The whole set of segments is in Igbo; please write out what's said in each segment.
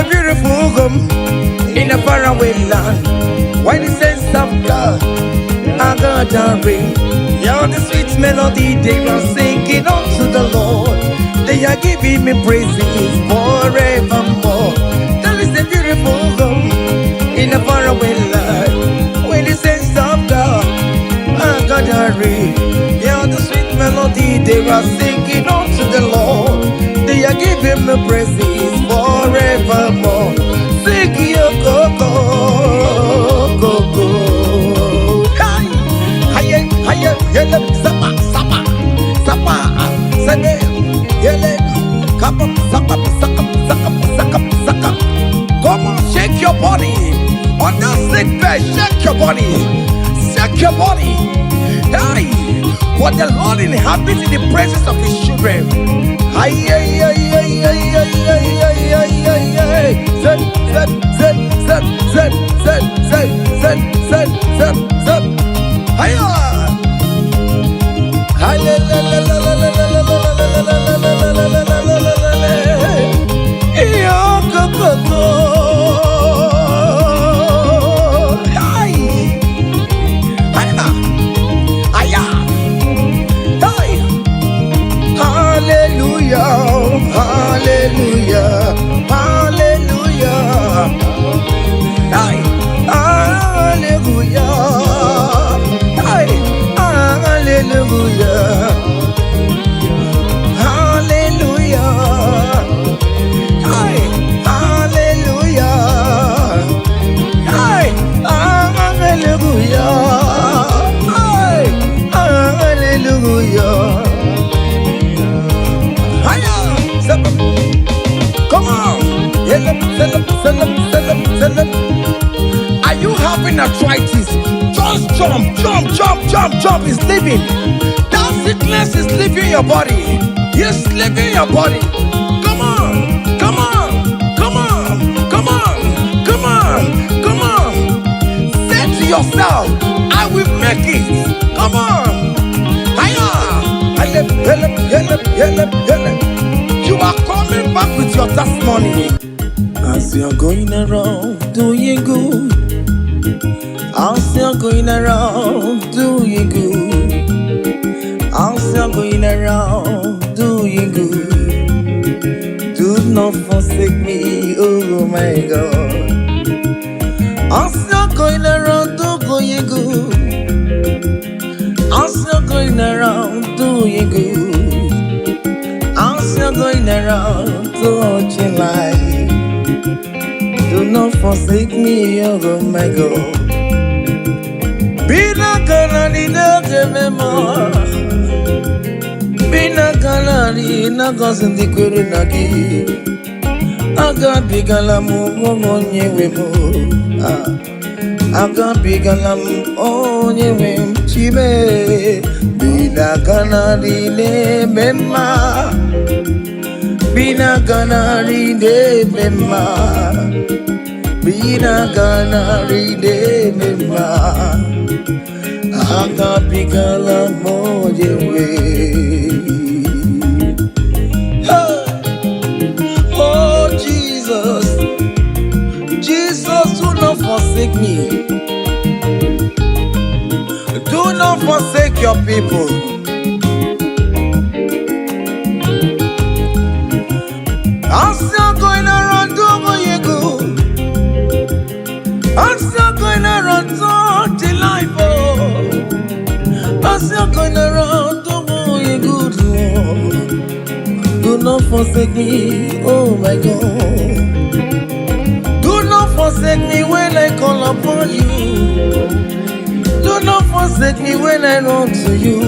a beautiful home in a faraway land. Why the sense of God, I got a ring. Yeah, the sweet melody they are singing unto the Lord. They are giving me praises forevermore. That is a beautiful home in a faraway land. When the sense of God, I got a ring. Yeah, the sweet melody they are singing unto the Lord. They are giving me praises forevermore. Sing your go-go, go-go. Hi, hiya, hiya, yele, sapa, sapa, sapa, sene, yele, kapa, sapa, saka, saka, saka, saka. Come on, shake your body. On the sick bed, shake your body. Shake your body. Hey, what the Lord inhabits in the presence of His children. Ay, ay, ay, ay, ay, ay, ay, ay, ay, ay, ay. Zed, zed, zed, zed, zed, zed, zed, zed, zed, zed, zed. Hiya! Ay, la, la, la, la, la, la, la, la, la, la, la, la, la, la. Iyo, go, go, go. Ay! Hiya! Hiya! Hey! Hallelujah, hallelujah, hallelujah. Hey, hallelujah. Hey, hallelujah. Hallelujah. Hey, hallelujah. Hey, hallelujah. Hey, hallelujah. Come on! Are you having arthritis? Just jump, jump, jump, jump, jump. It's leaving. That sickness is leaving your body. It's leaving your body. Come on, come on, come on, come on, come on, come on. Say to yourself, I will make it. Come on. Hiya! You are coming back with your testimony. As you're going around doing good, as you're going around doing good, as you're going around doing good, do not forsake me, oh my God. As you're going around doing good, as you're going around doing good, as you're going around touching life, do not forsake me, oh my God. Be not gonna need no more. Be not gonna need no cousin the Kurunagi. I got big alamu on ye wemo. I got big alam on ye wem chibe. Be not gonna need memma. Bina gana ride mema, bina gana ride mema, anga pigala mojewe. Oh Jesus, Jesus, do not forsake me. Do not forsake your people. As you're going around doing good, as you're going around touching life, oh, as you're going around doing good, Lord, do not forsake me, oh my God. Do not forsake me when I call upon you. Do not forsake me when I run to you.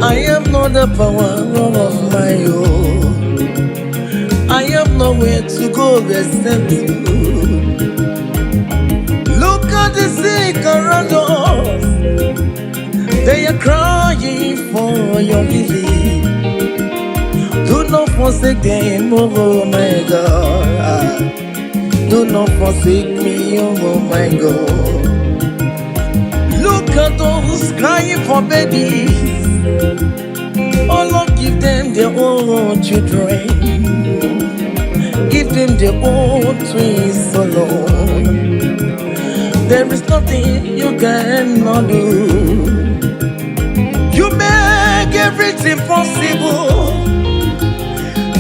I am not the power of my own. I have nowhere to go except you. Look at the sick around us. They are crying for your healing. Do not forsake them, oh my God. Do not forsake me, oh my God. Look at those crying for babies. Oh Lord, give them their own children. give them their own twins alone. There is nothing you cannot do. You make everything possible.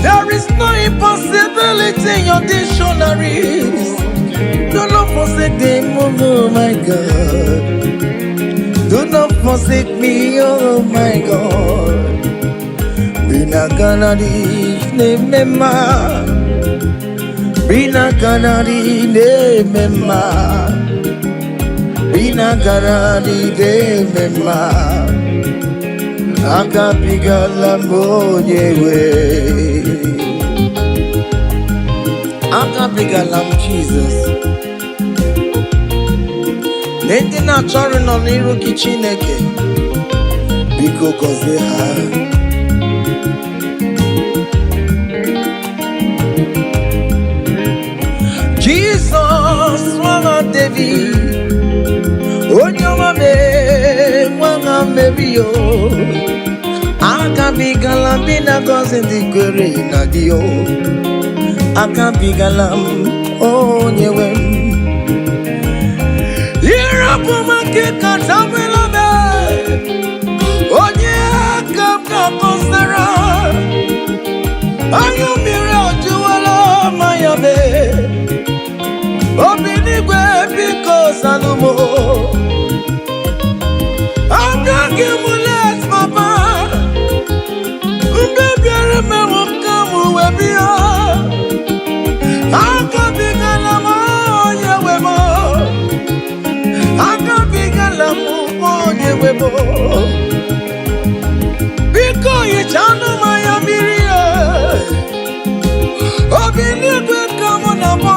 There is no impossibility in your dictionaries. Do not forsake them, oh my God. Do not forsake me, oh my God. Bina ganadi ne mema, bina ganadi ne mema, bina ganadi ne mema. Akapigala mwenyewe, akapigala Jesus. Nende na chori no niru kichineke, biko koze ha. Jesus, wanga David, onyoma me, wanga mebiyo. Akabigala bina gozi ndikwere na dio. Akabigala onyewe. Irapu makika tabela me. Onye akabka konsera. Ayo mire ojuwala mayabe. Obinigwe biko salumo. Agagimulet papa. Mbebiare me wakamu webia. Akabigala mo akabigala mo biko yichanu maya mirie. Obinigwe kamo na mo.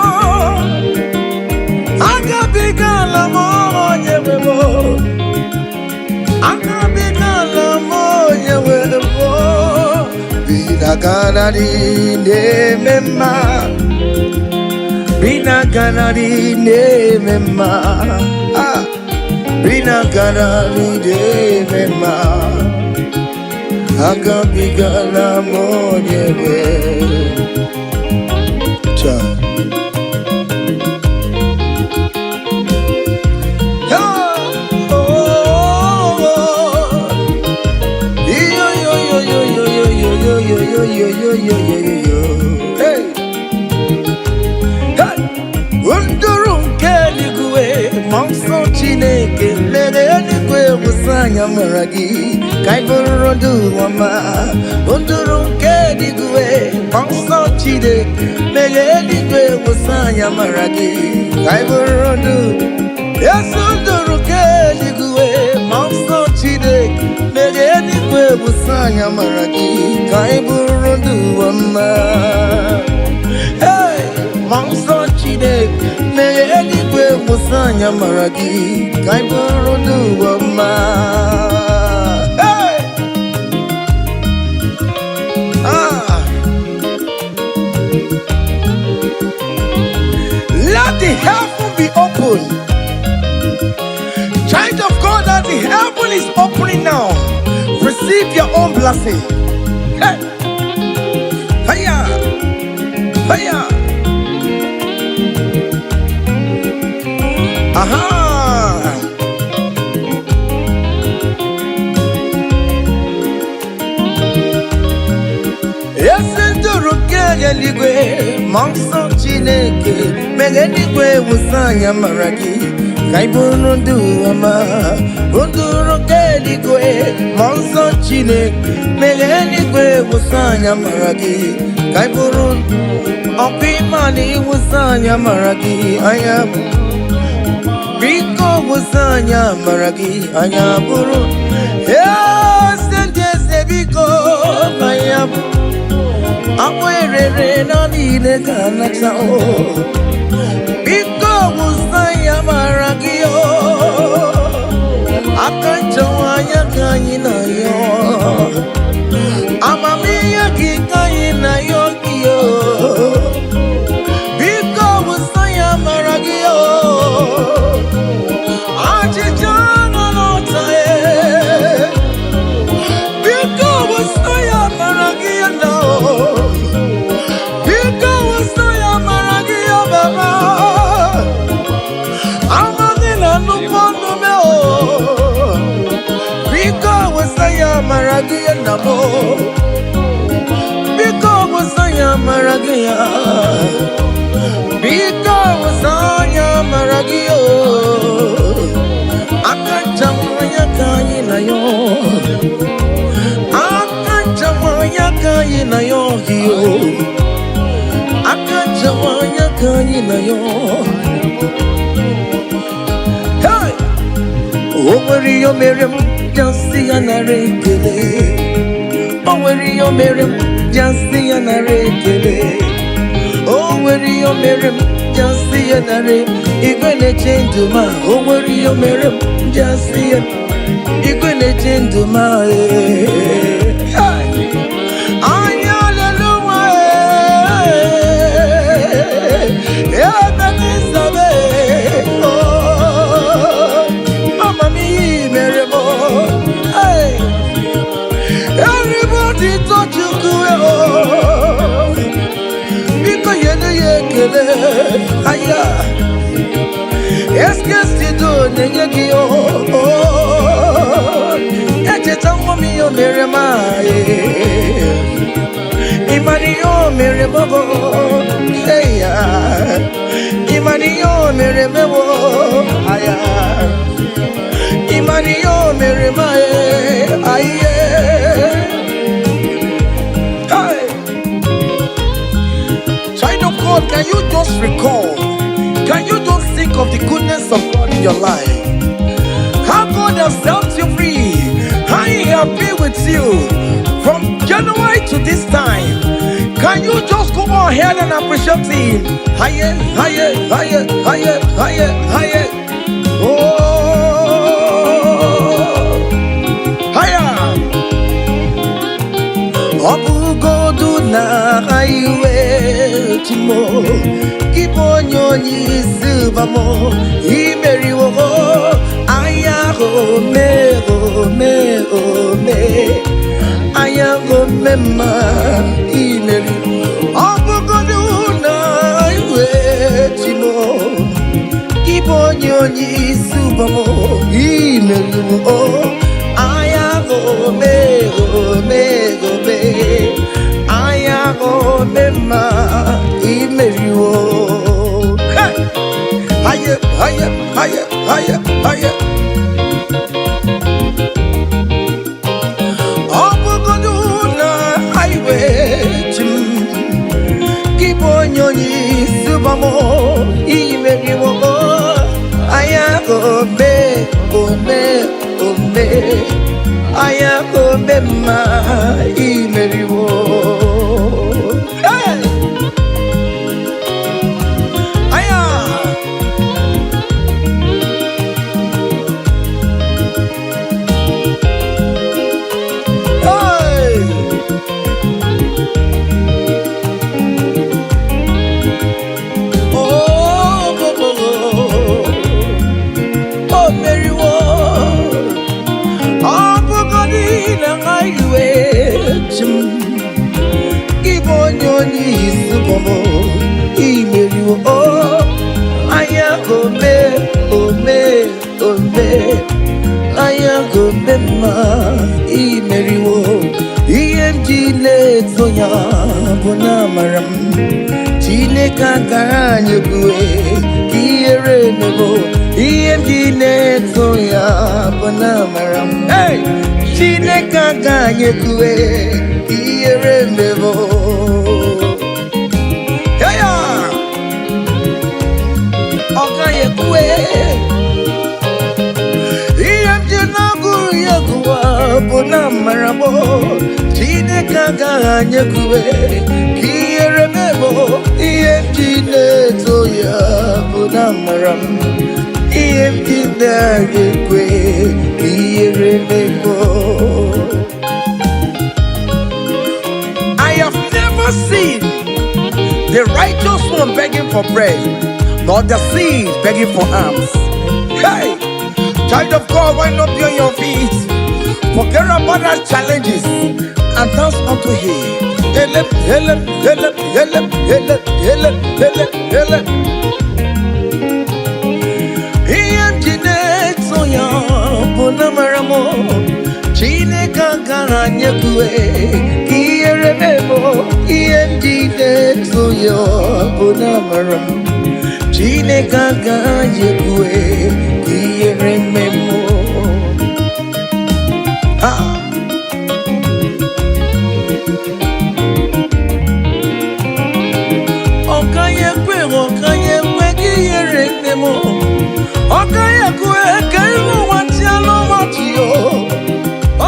Akabigala mo akabigala mo. Bina ganadi ne mema, bina ganadi ne mema, bina ganadi ne mema. Akabigala mwenyewe. Chineke mere eluigwe wụsanya mara gị ka ị bụrụ ndụ ọma. Ndụrụ nke eluigwe nsọ Chineke mere eluigwe wụsanya mara gị ka ị bụrụ ndụ. Yesu ndụrụ nke eluigwe nsọ Chineke mere eluigwe wụsanya mara gị ka ị bụrụ ndụ ọma. Nsọ Chineke mere eluigwe wụsanya mara gị ka ị bụrụ ndụ ọma. Let the heaven be open. Child of God, that the heaven is opening now. Receive your own blessing. Hey. Hiya. Hiya. Aha. Ndụrụ nke eluigwe nsọ Chineke mere eluigwe wụsanya mara gị ka ị bụrụ ndụ ọma. Ndụrụ nke eluigwe nsọ Chineke mere eluigwe wụsanya mara gị ka ị bụrụ ọkụ ịmana iwụsanya mara gị anya biko wụsanya mara gị anya bụrụ. Ndị eze biko anya bụ akpọ erere na niile ka anacha o. Biko wụsanya mara gị o. Aka nchawa anya ka anyị na ya. Amamihe gị ka anyị na ya gị o. Biko wụsanya mara gị o. Achịcha nọ n'ọta e. Biko wụsanya mara gị na o. Biko wụsanya mo. Because I am Maragia. Because I am Maragio. Akachamaya kaina yo. Akachamaya kaina yo hiyo. Akachamaya kaina yo. Hey! Over your Miriam, just see an array. Over your Miriam, just see an array. Over your Miriam, just see an array. You're gonna change to my over your Miriam, just see it. You're gonna change to my everybody touch you because you're the aya. Yes, you do, Negio. Echetangomi, your Miramai. Imanio, Mirabo. Hey, Imanio, Mirabo. Aya. Imanio, Miramai. Aye. Can you just recall? Can you just think of the goodness of God in your life? How God has set you free? How He has been with you from January to this time? Can you just go ahead and appreciate Him? Higher, higher, higher, higher, higher, higher. Oh, higher. Obu godu na highway timo. Keep on your knees, Silvamo. He marry wo. Aya go me, go me, go me. Aya go me ma. He marry. Obu godu na highway timo. Keep on your knees, Silvamo. He marry wo. Aya go me, go me, go me. Aya go me ma. He marry wo. Hey, higher, higher, higher, higher, higher. Obugoduna highway chim. Keep on your knees, Subamo. He marry wo. Aya go me, go me, go me. Aya go me ma. He marry wo. Hey. Keep on your knees, Bobo. He marry wo. Oh, aya go me, oh me, oh me. Aya go me ma. He marry wo. He empty zoya bona maram. Chine kakanya kue. Kiere nebo. He empty zoya bona maram. Hey. Chine kakanye kue iere nebo. Heya okaye kue iemje na guru yakuwa bona marabo. Chine kakanye kue iere nebo. Iemje neto ya bona maram. Iemje na kue iere nebo. I have never seen the righteous one begging for bread, nor the seed begging for alms. Hey, child of God, why not be on your feet? Forget about our challenges and dance unto Him. Help, help, help, help, help, help, help, help. He am Jinet Soya Bonamaramo. Chine gara nyekwe kiyere memo iyendide tuyo bunamaram Chine gaga nyekwe kiyere memo Okayekwe kiyere memo Okayekwe kaimu watialo watio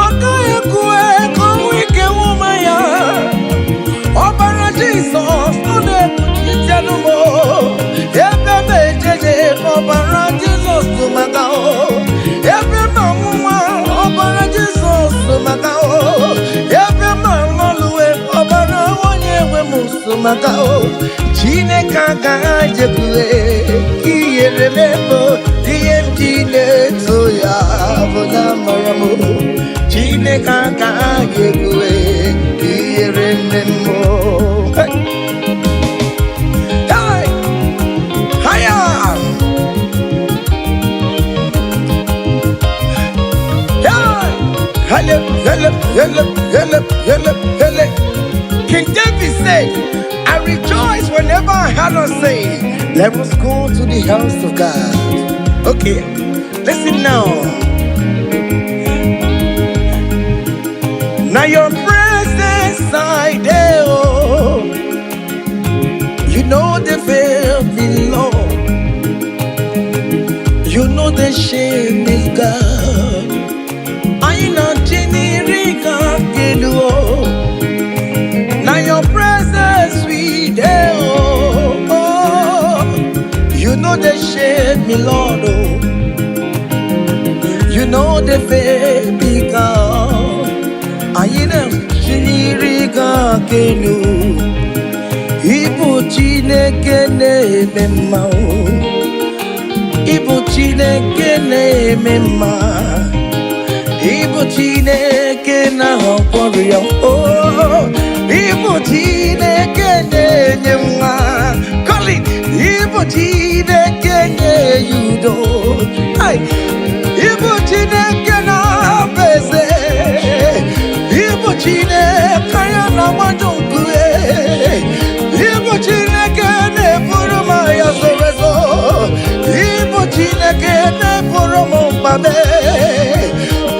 Okayekwe kowike wumaya Obara Jesus Ode kutianumo Ebebe jeje Obara Jesus tumagao Ebe mamuma Obara Jesus tumagao Ebe mamoluwe Obara wanyewe musumagao Chine kaga jekwe Kiyere memo Diyemjine toya Bona maramu Chine kaga jekwe Kiyere memo Hey Haya Hele King David said I rejoice whenever I hear us say, let us go to the house of God. Okay, listen now. Now your presence I there, oh. You know the fear me, Lord. You know the shame is God. I know Jenny-Rika Gelu. Now your presence we there, oh. You know the shame me, Lord, oh. You know the fear me, God. I know Jenny-Rika Gelu. Ibu Chineke na-eme mma Ibu Chineke na-eme mma Ibu Chineke na-agwọrọ ya Ibu Chineke na-enye nwa Colin Ibu Chineke na-enye udo Ibu Chineke na-abeze Ibu Chineke ya na-agbadonkwe Ibu Chineke na-eburu ma ya zorezo Ibu Chineke na-eburu m mbabe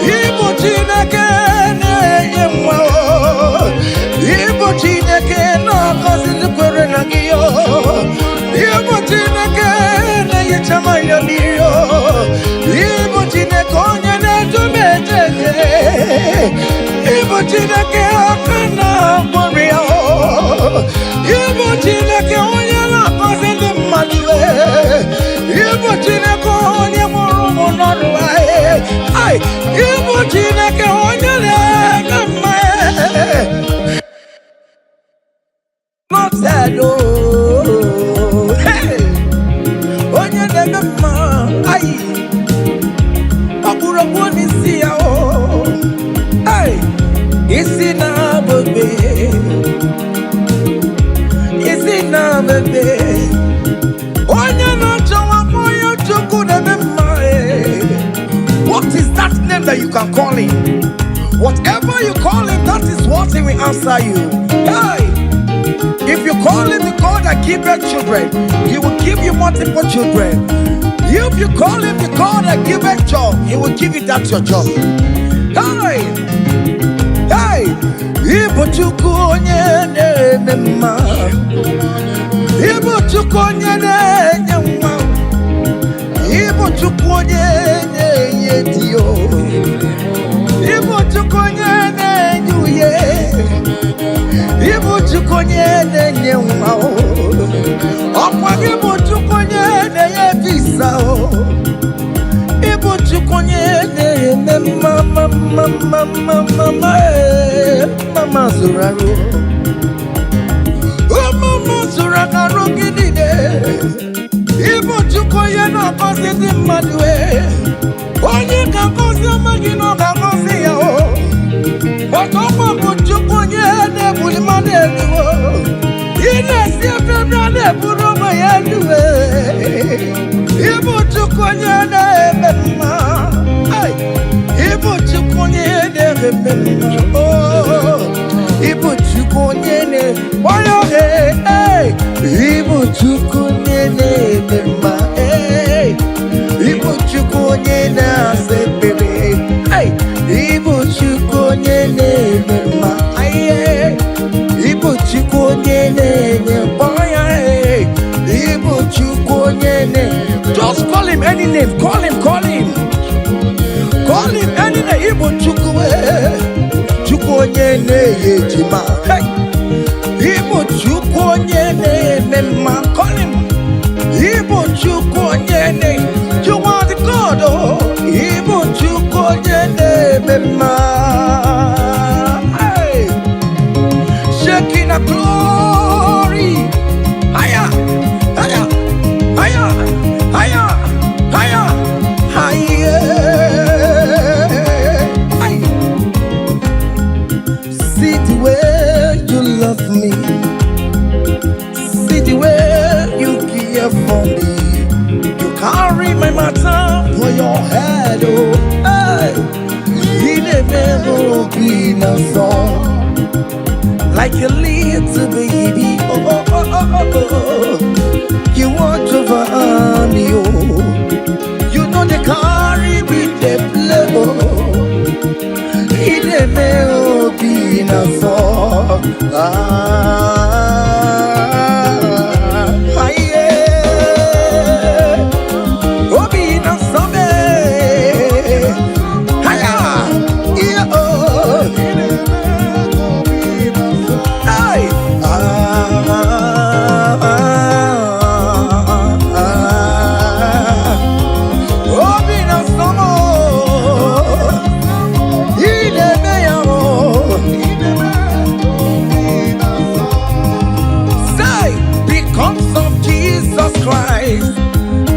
Ibu Chineke na-enye nwa Ibu Chineke na-agọzi ndị kwere na gị Ibu Chineke na-enyecha m anya mmiri Ibu Chineke onye na-edu m ejeje Ibu Chineke aka na-agwọrọ ya Ibu Chineke onye na-agọzi ndị mmadụ Ibu Chineke onye mụrụ ụmụ n'ọrụ Ibu Chineke onye na-eme mma Nọtelo onye na-eme mma ọkpụrụkpụ n'isi ya isi na-abụbe isi na-abụbe onye na-achọwa onye Chukwu na-eme mma What is that name that you can call him? Whatever you call him, that is what he will answer you. Hey! If you call him the God that giveth children, he will give you multiple children. If you call him the God that giveth job, he will give you that your job. Hey! Hey! Ibu Chukwu onye na-eme mma. Ibu Chukwu onye na-enye nwa. Ibu Chukwu onye na-enye dio. Ibu Chukwu onye na-enye uye. Ibu Chukwu onye na-enye nwa. Ọkwa Ibu Chukwu onye na-enye visa. Ibu Chukwu onye na-eme mama zụrụ arụ. Mama zụrụ arụ gị niile. Ibu Chukwu onye na-agọzi ndị mmadụ onye ga-agọzi amaghị na ọ ga-agọzi ya But ọkwa bụ Chukwu onye na-ebuli mmadụ elu ị na-esi efere a na-eburu ụmụ ya elu Ibu Chukwu onye na-eme mma Ibu Chukwu onye Oh, Igbo Chukwu nyene. Oyo Igbo Chukwu nyene mema. Igbo Chukwu nyene asebebe. Igbo Chukwu nyene mema. Igbo Chukwu nyene boya. Igbo Chukwu nyene. Just call him any name. Call him. Call him any name. Igbo Chukwu Chukwu nyene yejima. Igbo Chukwu nyene mema. Call him. Igbo Chukwu nyene. You are the God. Oh, Igbo Chukwu nyene mema. Shaking a glory. Higher, higher, higher, higher, higher, higher. See the way you love me. See the way you care for me. You carry my matter for your head. Oh, you never be no song. Like a little baby, you want to run me, you know they carry with the blow. It may be no song.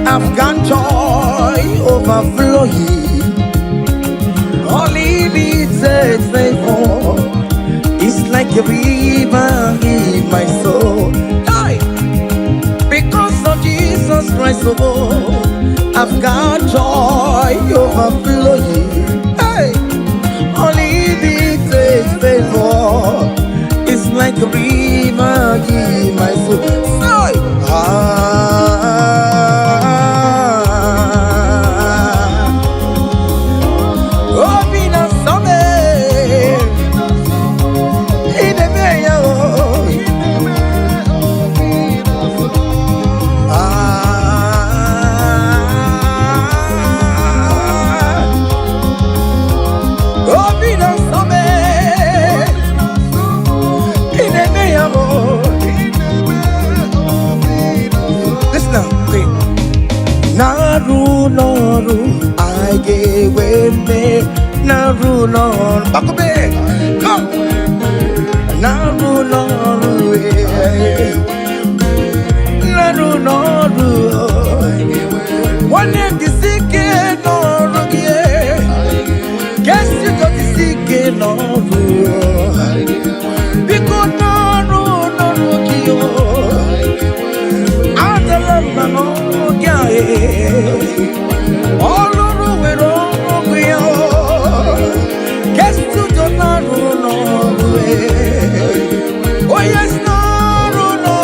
I've got joy overflowing. Only needs a favor. It's like a river in my soul. Hey! Because of Jesus Christ, oh, I've got joy overflowing. Hey! Only needs a favor. It's like a river in my soul. Hey! Naru, I gave me Naru, Bakobe, come, Naru, one name the sick, Naru, guess you got the sick, Naru, because Naru, all over with all we are. Guess to the Norway. Oh, yes, Norway.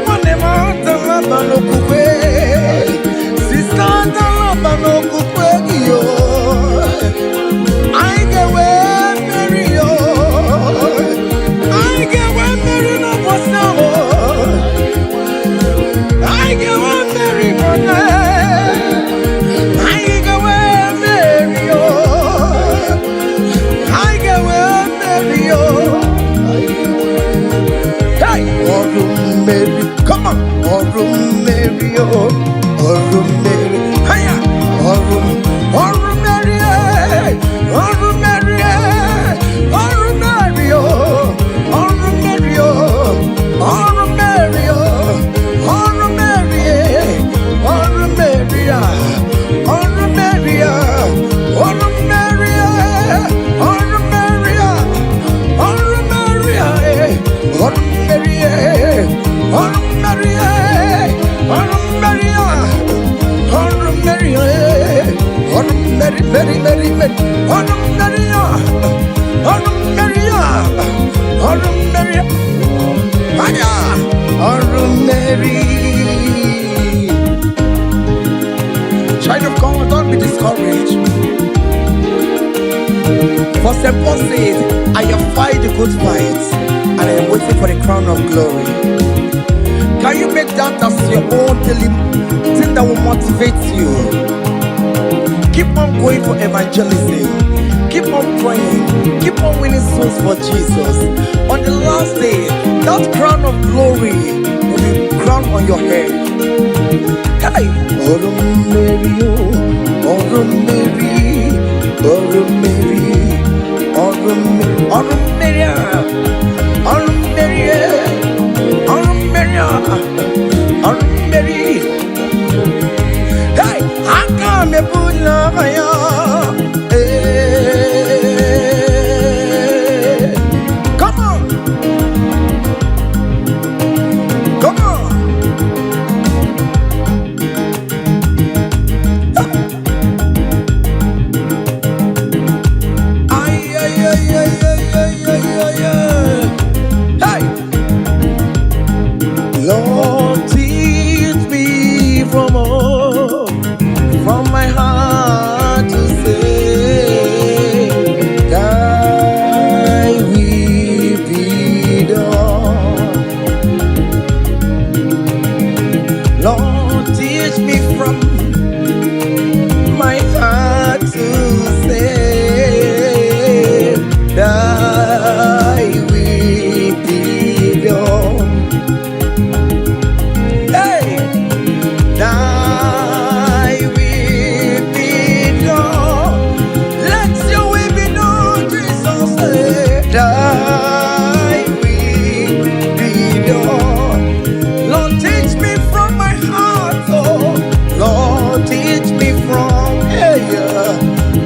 One amount of Labano Coupe. Sister, the Labano Coupe. I get where Mary. I get where Mary no was now. I get one Mary Money. I get one Mary. I get one Mary. Hey, Mary, come on, Mary, Mary, hiya, Mary, Mary, Mary, Maria, Child of God, don't be discouraged. For St. Paul says, I have fight the good fight, and I am waiting for the crown of glory. Can you make that as your own daily thing that will motivate you? Keep on going for evangelism. Keep on praying. Keep on winning souls for Jesus. On the last day, that crown of glory will be crowned on your head. Hey! Mary, hey, I come to put love on you. Come on, come on. Lord, teach me from my heart to say, thy will be done. Lord, teach me from my heart to say, thy will be done. Thy will be done. Let your will be done, Jesus. Thy will be done. Lord, teach me from my heart, oh. Lord, teach me from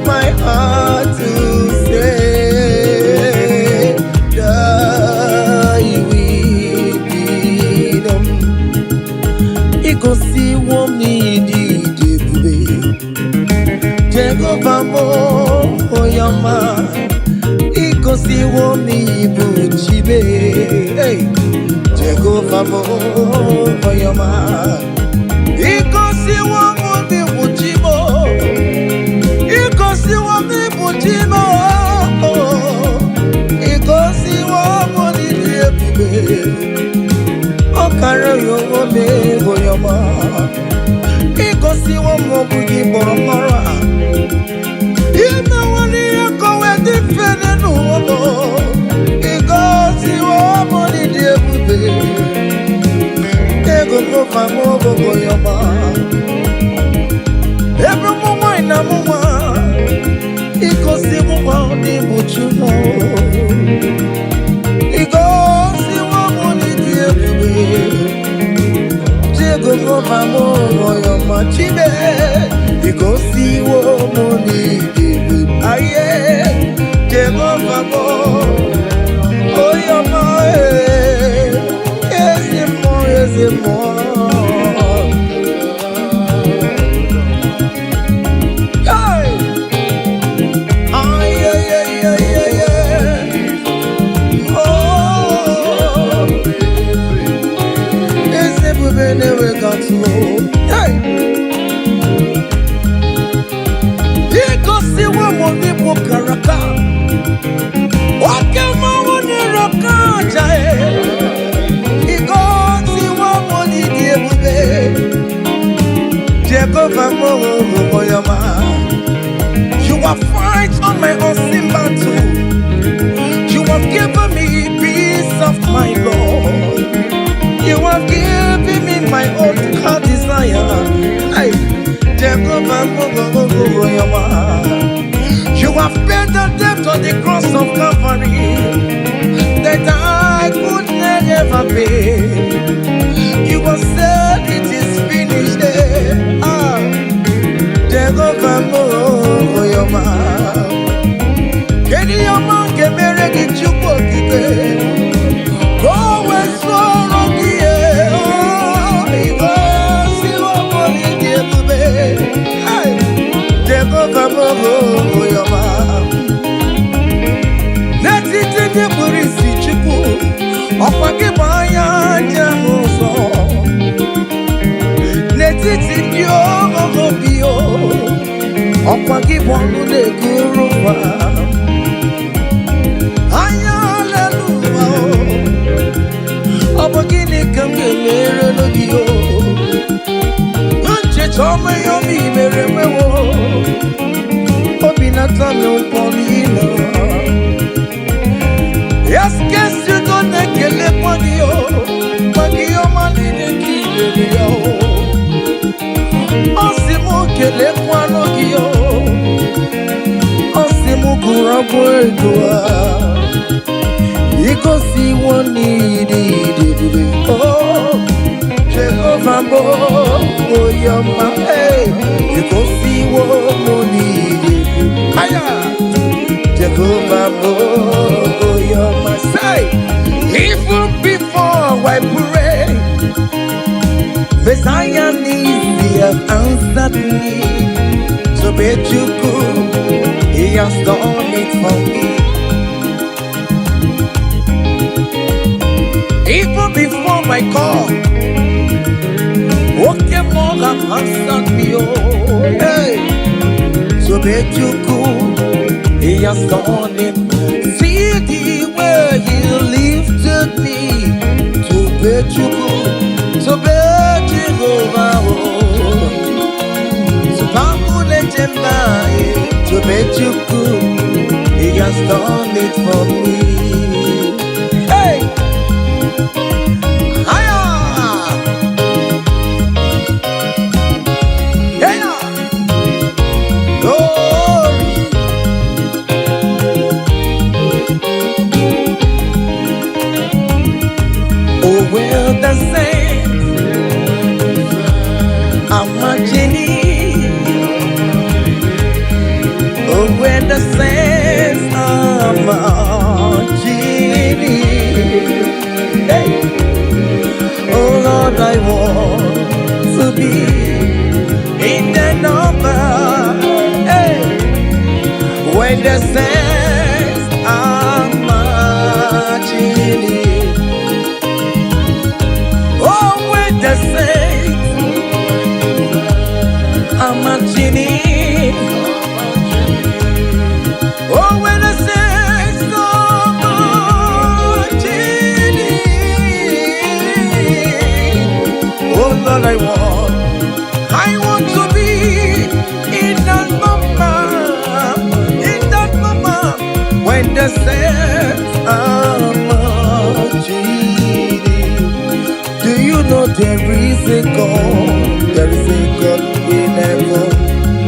my heart to say, thy will be done. Ikosi womi di debube, Jehovah mo oyama. Ikosi womi buchibe, Jehovah mo oyama. Ikosi womi buchibo, Ikosi womi buchibo, Ikosi womi debube. Okara yowo me goyama, ikosi wo mo bugi boromora. Ime wani yakowe di fene nuwo, ikosi wo mo di diebube. Ego mo famo goyama, ebro mo ina mo wa, ikosi wo wa di buchumo. Ikosi wo mo di diebube. Go mamo yo machibe ikosi wo moni dibu aye go mamo oyo ma ezimo hey ay oh never got to hey. Ikosi wo mo ni mo karaka. Wake mo ni roka jae. Ikosi wo mo ni diebube. Jehovah mo oyama. You have fight on my unseen battle. You have given me peace of my Lord. You have given me my own heart desire. Hey, Jehovah, you have paid the debt on the cross of Calvary that I could never pay. You have said it is finished. Ah, Jehovah, Kedi yama kemere ki chukwo kibe. Go west for Jehovah, Yo, bio, ọkwa gị bụ ọnụ na-eguru ụwa. Hallelujah, ọ bụ gịnị ka m ga-emere n'obi o? Ncheta ọma ya obi mere mewo, obi na-atọ m ụtọ n'ịnọ. Yes, guess you don't ekele kwa gị o, kwa gị ọma niile ka ị mere ya o. Osimu kele kwano giyo, osimu kurabo edua. Iko si woni di. Oh, Jehovah bo, oh yama hey. Iko si woni di. Aya, Jehovah bo, oh yama say. Even before I pray, Messiah needs have answered me. So bet you could, he has done it for me. Even before my call, okay, more have answered me. Oh, hey. So bet you could, he has done it. See the way he lifted me. So bet you could, so bet you over. To bet you could, he has done it for me. Hey, hiya, hey, glory. Oh, well, the saints are marching in. When the saints are marching in, hey. Oh Lord, I want to be in the number, hey. When the saints are marching in, oh, when the saints are marching in. Oh, when the saints are marching in, oh Lord, I want to be in that moment, when the saints are marching in. Do you know there is a God? There is a God in heaven,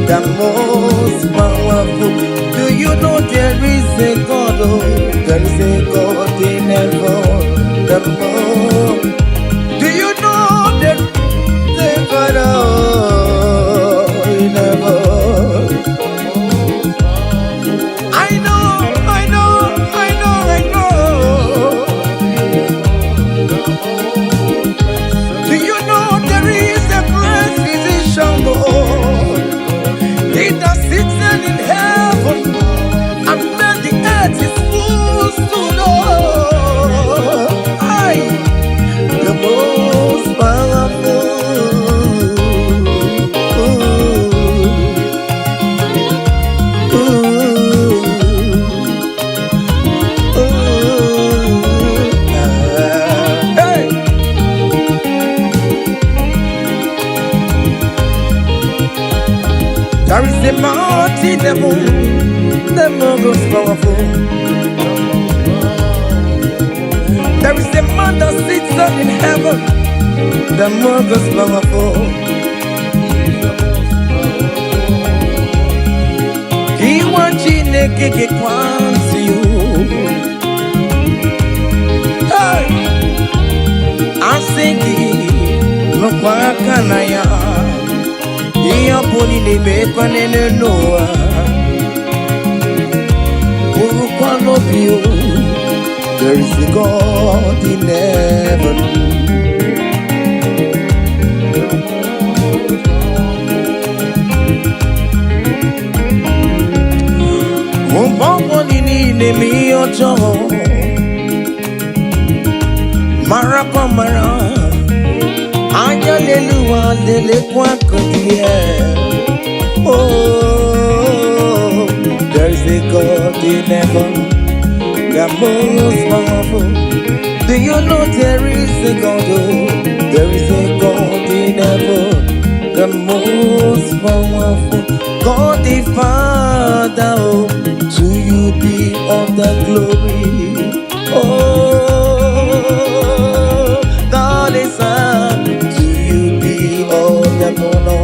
the most powerful. Do you know there is a God? Oh, there is a God in heaven, the Lord. Do you know there is a God in heaven? I know. Do you know there is a great physician, Lord? He that sits in heaven, and then the earth is full to know. The most powerful. Hey. There is a mountain, the most powerful. There is a man that sits up in heaven, the most powerful. He wants you to get one to you. Hey, I'm singing, no quacanaya. He poni ne me panene noa. Urukwano bio. There is a God in heaven. Umbongo nini mi ojo. Marapa mara. Ayalelu Oh, there is a God in heaven, the most powerful. Do you know there is a God? Oh, there is a God in heaven, the most powerful. God the Father, oh, to you be all the glory. Oh, God the Son, to you be all the honor.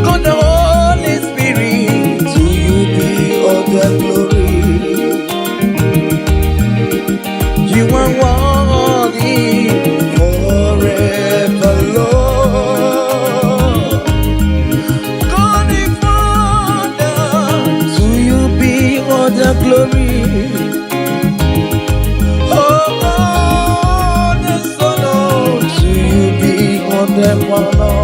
God the Holy Spirit, to you be all the glory. You are worthy forever, Lord. God the Father, to you be all the glory. Oh God the Son, oh, to you be all the honor.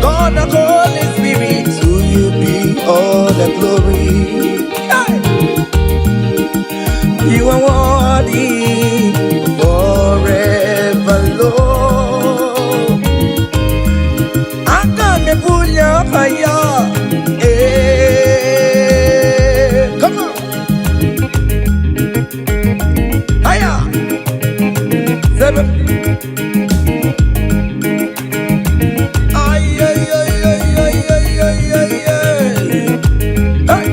God the Holy Spirit, to you be all the glory. Hey! You are worthy forever, Lord. I can't pull your fire. Come on. Higher. 7. Ay, ay, ay, ay, ay, ay, ay, ay, ay. Hey.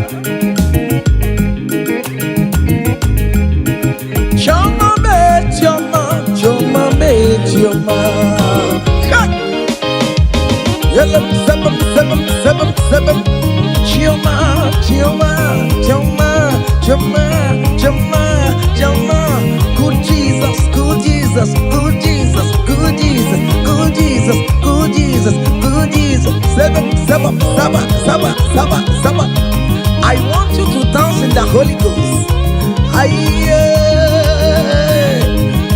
Choma me, choma, choma me, choma. Yellow, 7, 7, 7, 7. Choma, choma, choma, choma, choma, choma. Good Jesus, good Jesus, good Jesus, good Jesus, good Jesus, good Jesus, good Jesus. 7, 7, 7, 7, 7, 7. I want you to dance in the Holy Ghost.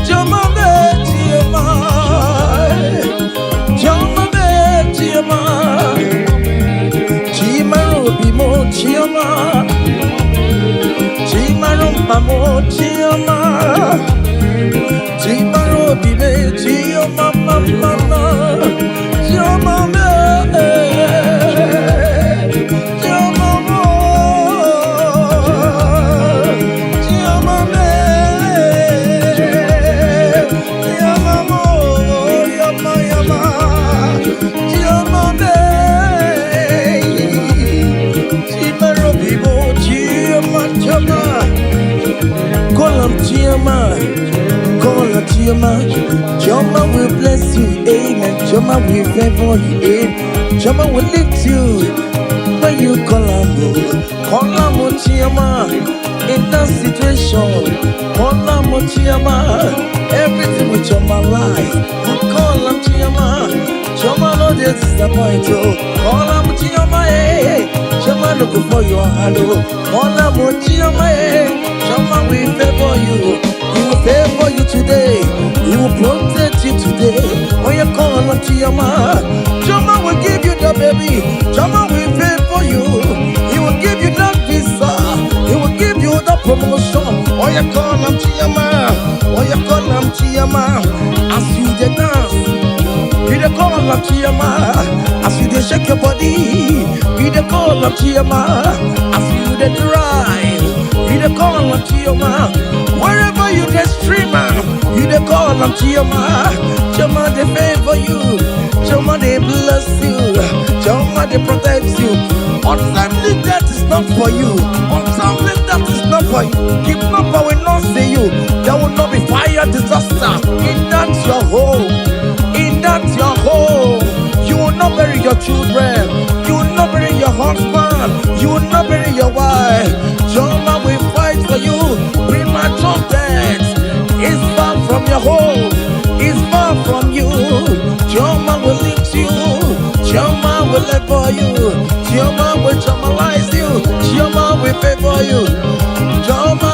Choma me, choma, choma me, choma. Chima chioma, chima rumpa mo chioma, chima robi me chioma mama, chioma me, chioma mo, chioma me, chioma mo, yama yama, chioma me. Choma, Choma will bless you, amen. Choma will favor you, amen. Choma will lift you when you call him, Choma. In that situation, call him, Choma. Everything with Choma life, call him, Choma. Choma no disappoint you, call him, Choma. Choma look for your hand, call him, Choma. Choma will favor you. He will favor you today. He will protect you today. When you call on Choma, Choma will give you the baby. Choma will favor you. He will give you that visa. He will give you the promotion. When you call on Choma, when you call on Choma, as you dey dance, you dey call on Choma. As you dey shake your body, you dey call on Choma. As you dey drive, you dey call on Choma. Wherever you dey streamer, you dey call on Choma. Choma dey favor you, Choma dey bless you, Choma dey protect you. Untimely death is not for you. Untimely death is not for you. Kidnapper will not see you. There will not be fire disaster in that your home. In that your home, you will not bury your children. You will not bury your husband. You will not bury your wife. Choma will fight for you. Premature death is far from your home. Is far from you. Choma will lift you. Choma will favor you. Choma will chomalize you. Choma will favor you. Choma,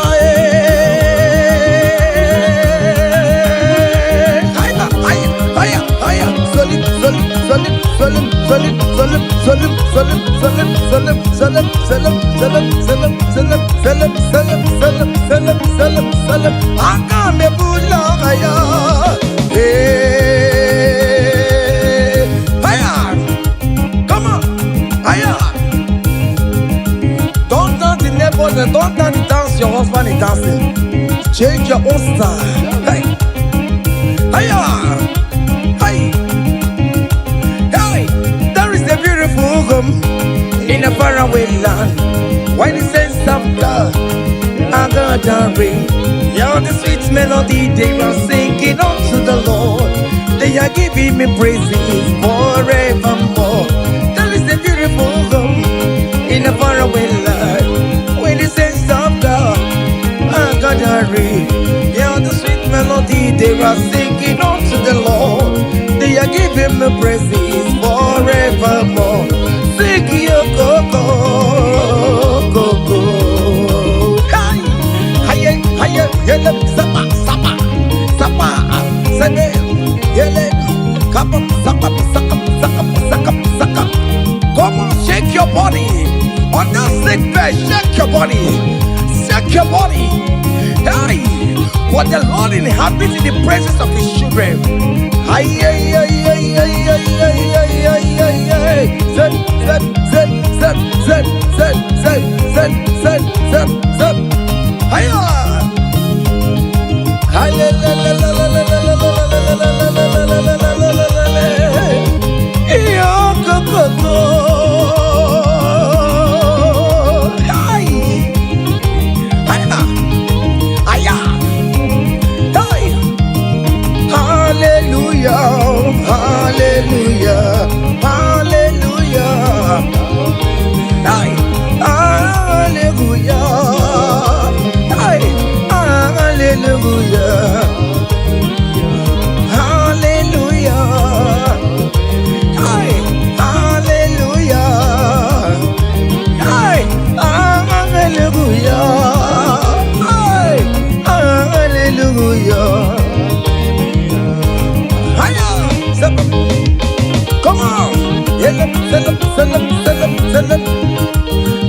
higher, higher, higher, higher. Solid, solid, solid, solid, solid, solid, solid, solid, solid, solid, solid, solid, solid, solid, solid, solid, solid, solid, solid. Salam, salam, salam. Agame bulaya. Hey, hiya. Come on, hiya. Don't dance the neighbors and don't dance the dance your husband is dancing. Change your own style. Hey, hiya. Hey, hey. There is a beautiful home in a faraway land. Why the sense of God? I got a ring. Yeah, the sweet melody they are singing unto the Lord. They are giving me praises forevermore. There is a beautiful home in a faraway land. Why the sense of God? I got a ring. Yeah, the sweet melody they are singing unto the Lord. They are giving me praises forevermore. Sing your go-go, go-go. Hiya, yele, sapa, sapa, sapa, sene, yele, kapap, sakap, sakap, sakap, sakap, sakap. Come on, shake your body. On that sick bed, shake your body. Shake your body. Hey, what the Lord inhabits in the presence of His children. Hiya, hiya, hiya, hiya, hiya, hiya, hiya, hiya, hiya. Zed, zed, zed, zed, zed, zed, zed, zed, zed, zed, zed. Hiya.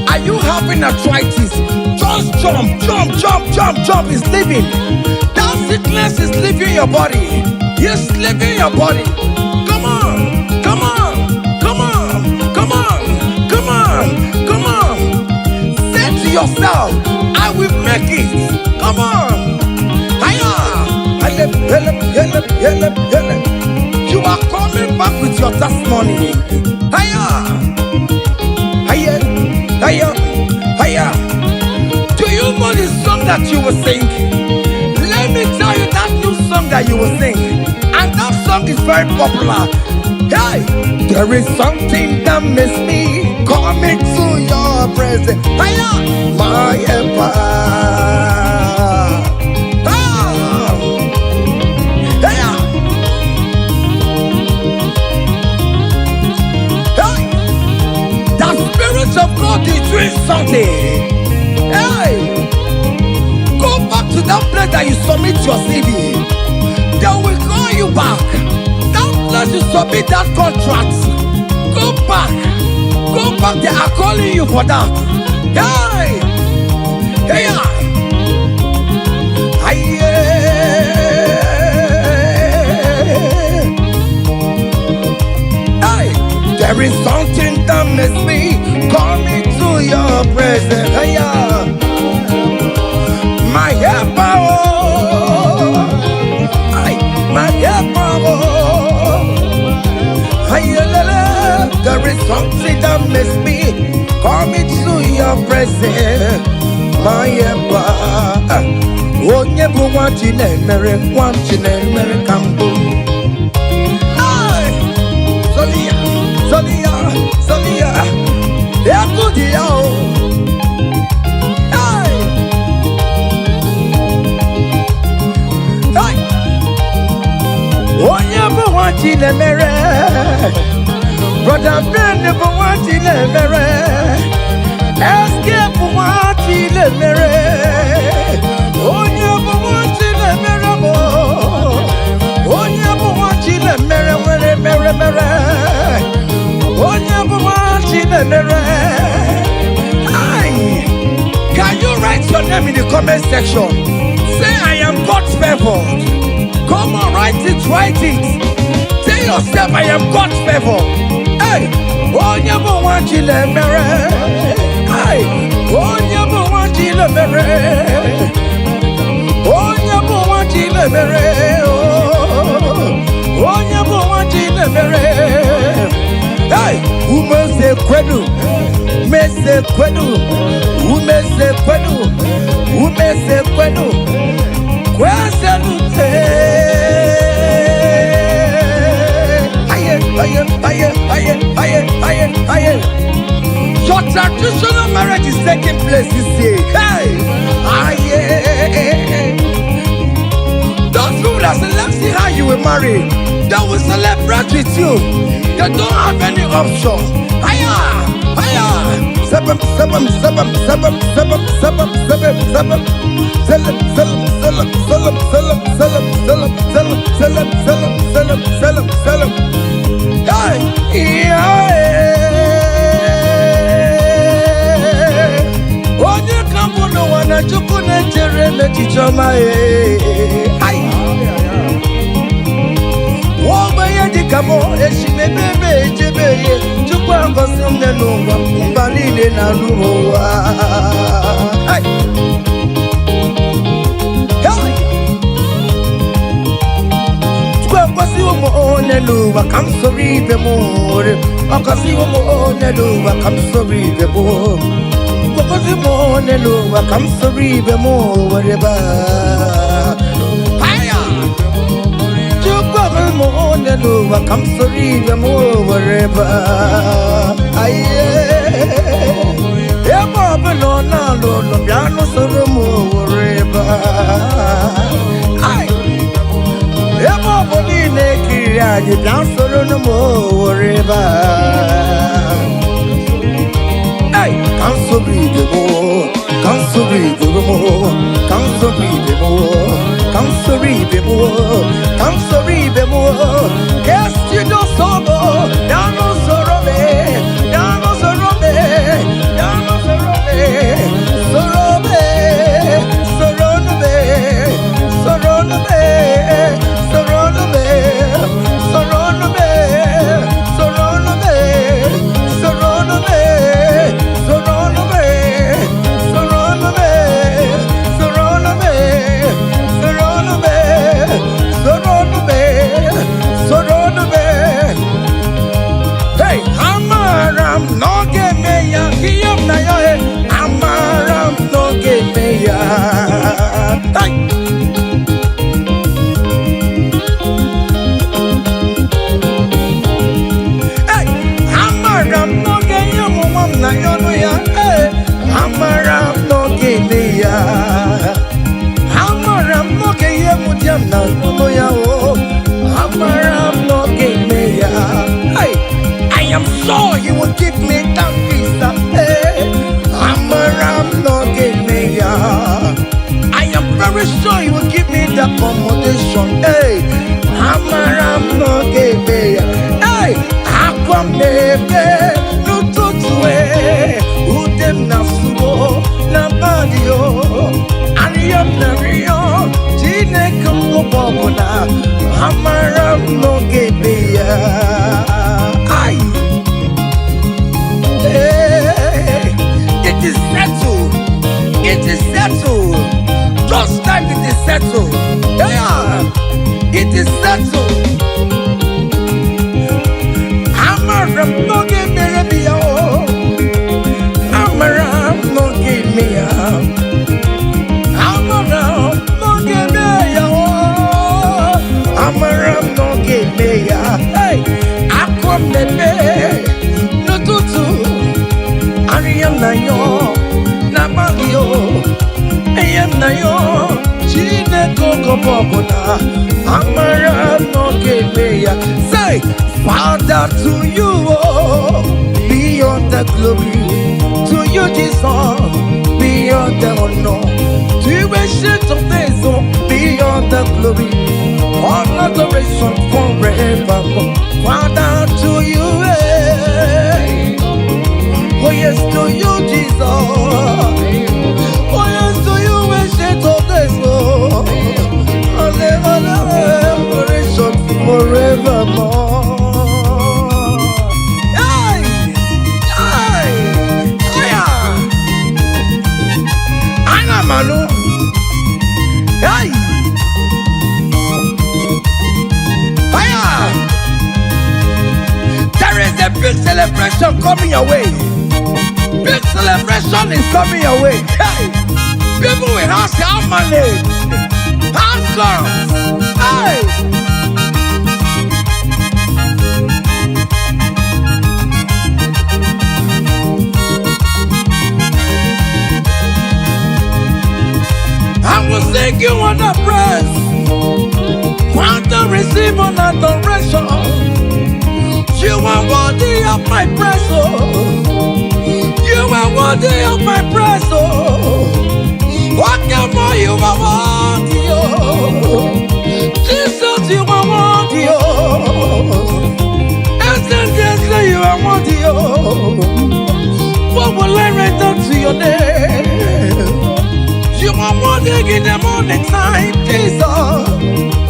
Are you having arthritis? Just jump, jump, jump, jump, jump. It's leaving. That sickness is leaving your body. It's leaving your body. Come on, come on, come on, come on, come on, come on. Say to yourself, I will make it. Come on. Hiya. You are coming back with your testimony. Hiya. Hiya, hiya, hiya. Do you know the song that you will sing? Let me tell you that new song that you will sing. And that song is very popular. Hey, there is something that makes me coming to your presence. Hiya, my empire. Of God is doing something. Hey, go back to that place that you submit your CV. They will call you back. That place you submit that contract. Go back. Go back. They are calling you for that. Hey, hey, hey. There is something that makes me coming to your presence. Hiya. My helper, my helper. Hiya, there is something that makes me coming to your presence. My helper. Oh, never want you, never want you, never come home. Sonia, yeah, good yo. Hey, hey. Oh, never want you, never. Brother, friend, never want you, never. Escape, want you, never. Oh, never want you, never. Oh, never want you, never. Can you write your name in in the comment section. Say, I am God's favored. Come on, write it, write it. Tell yourself, I am God's favored. Hey, oh, you don't want you to marry. Hey, oh, you don't want you to marry. Oh, you don't want you to marry. Oh, you don't want you to marry. Hey, who must say kwedu? Mese kwedu. Who mese kwedu? Who mese kwedu? Kwaselu aye. Your traditional marriage is taking place this year. Hey, aye. Those people that select see how you will marry, they will celebrate with you. They don't have any option. Aye. Sabam. Hey, onye kampu no wana chuku na chere na chichoma Wogbe dikamo eshimebebe ejebeye chukwu angosi mnenungwa mbalile na luwa. Luba, come sorry the more. Okasiwo mo ne luba, come sorry the more. Okasiwo ne luba, come sorry the more. Whatever. Hiya. Chukwa mo ne luba, come sorry the more. Whatever. Aye. Eba beno na lo piano soro mo. Whatever. Aye. Eba boni ne you dance solo no more river. Hey, come so breathe the more, come so breathe the more, come so breathe the more, come so breathe the more, come so breathe the more. Yes, you know so more. Down no sorrow me, down no sorrow me, down no sorrow me, sorrow me, sorrow me, sorrow me, sorrow me. I am sure you will give me that visa. Hey, I am very sure you will give me that accommodation. Hey, hey, akwamebe nututue udem nasuo na badio ariyam na riyo jine kumubobona amaram no gebeya. Ay, hey, it is settled. It is settled. Just like it is settled. Yeah, it is settled. Amaram no gebeya. Amaram no gebeya. Amaram no gebeya. Amaram no gebeya. Hey, akwamebe nututu ariyam na yo na bagio eyam na yo chine koko bobona amaram no gebeya. Say, Father, to you beyond the glory, to you Jesus beyond the honor, to you ancient of days beyond the glory, all adoration forevermore. Father, to you, oh yes, to you, Jesus. Oh yes, to you, Hey! Fire! There is a big celebration coming your way. Big celebration is coming your way. Hey! People will ask how money, how comes. Hey! I will sing you on the praise, want to receive an adoration. You are worthy of my praise, oh. You are worthy of my praise, oh. What more you are worthy, oh. Jesus, you are worthy, oh. Essentially, you are worthy, oh. What will I return to your name? You are wanting in the morning time, Jesus.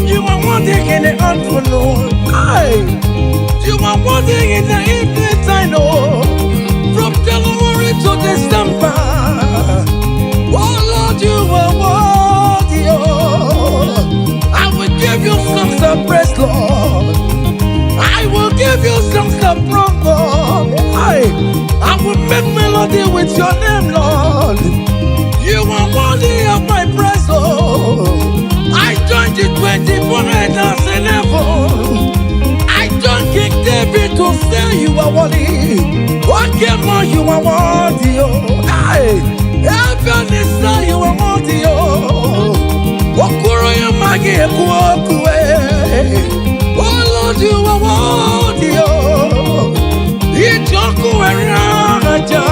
You are wanting in the afternoon. You are wanting in the evening time, oh. From January to December. Oh Lord, you are worthy, oh. I will give you songs of praise, Lord. I will give you songs of praise, Lord. I will make melody with your name, Lord. You are worthy of my praise, oh. I joined the 24 elders in heaven. I joined King David to say you are worthy. What more you are worthy, oh. Heaven is say you are worthy, oh. Okuro yamagi ekuokue. Oh Lord, you are worthy, oh. Ichoku eraja.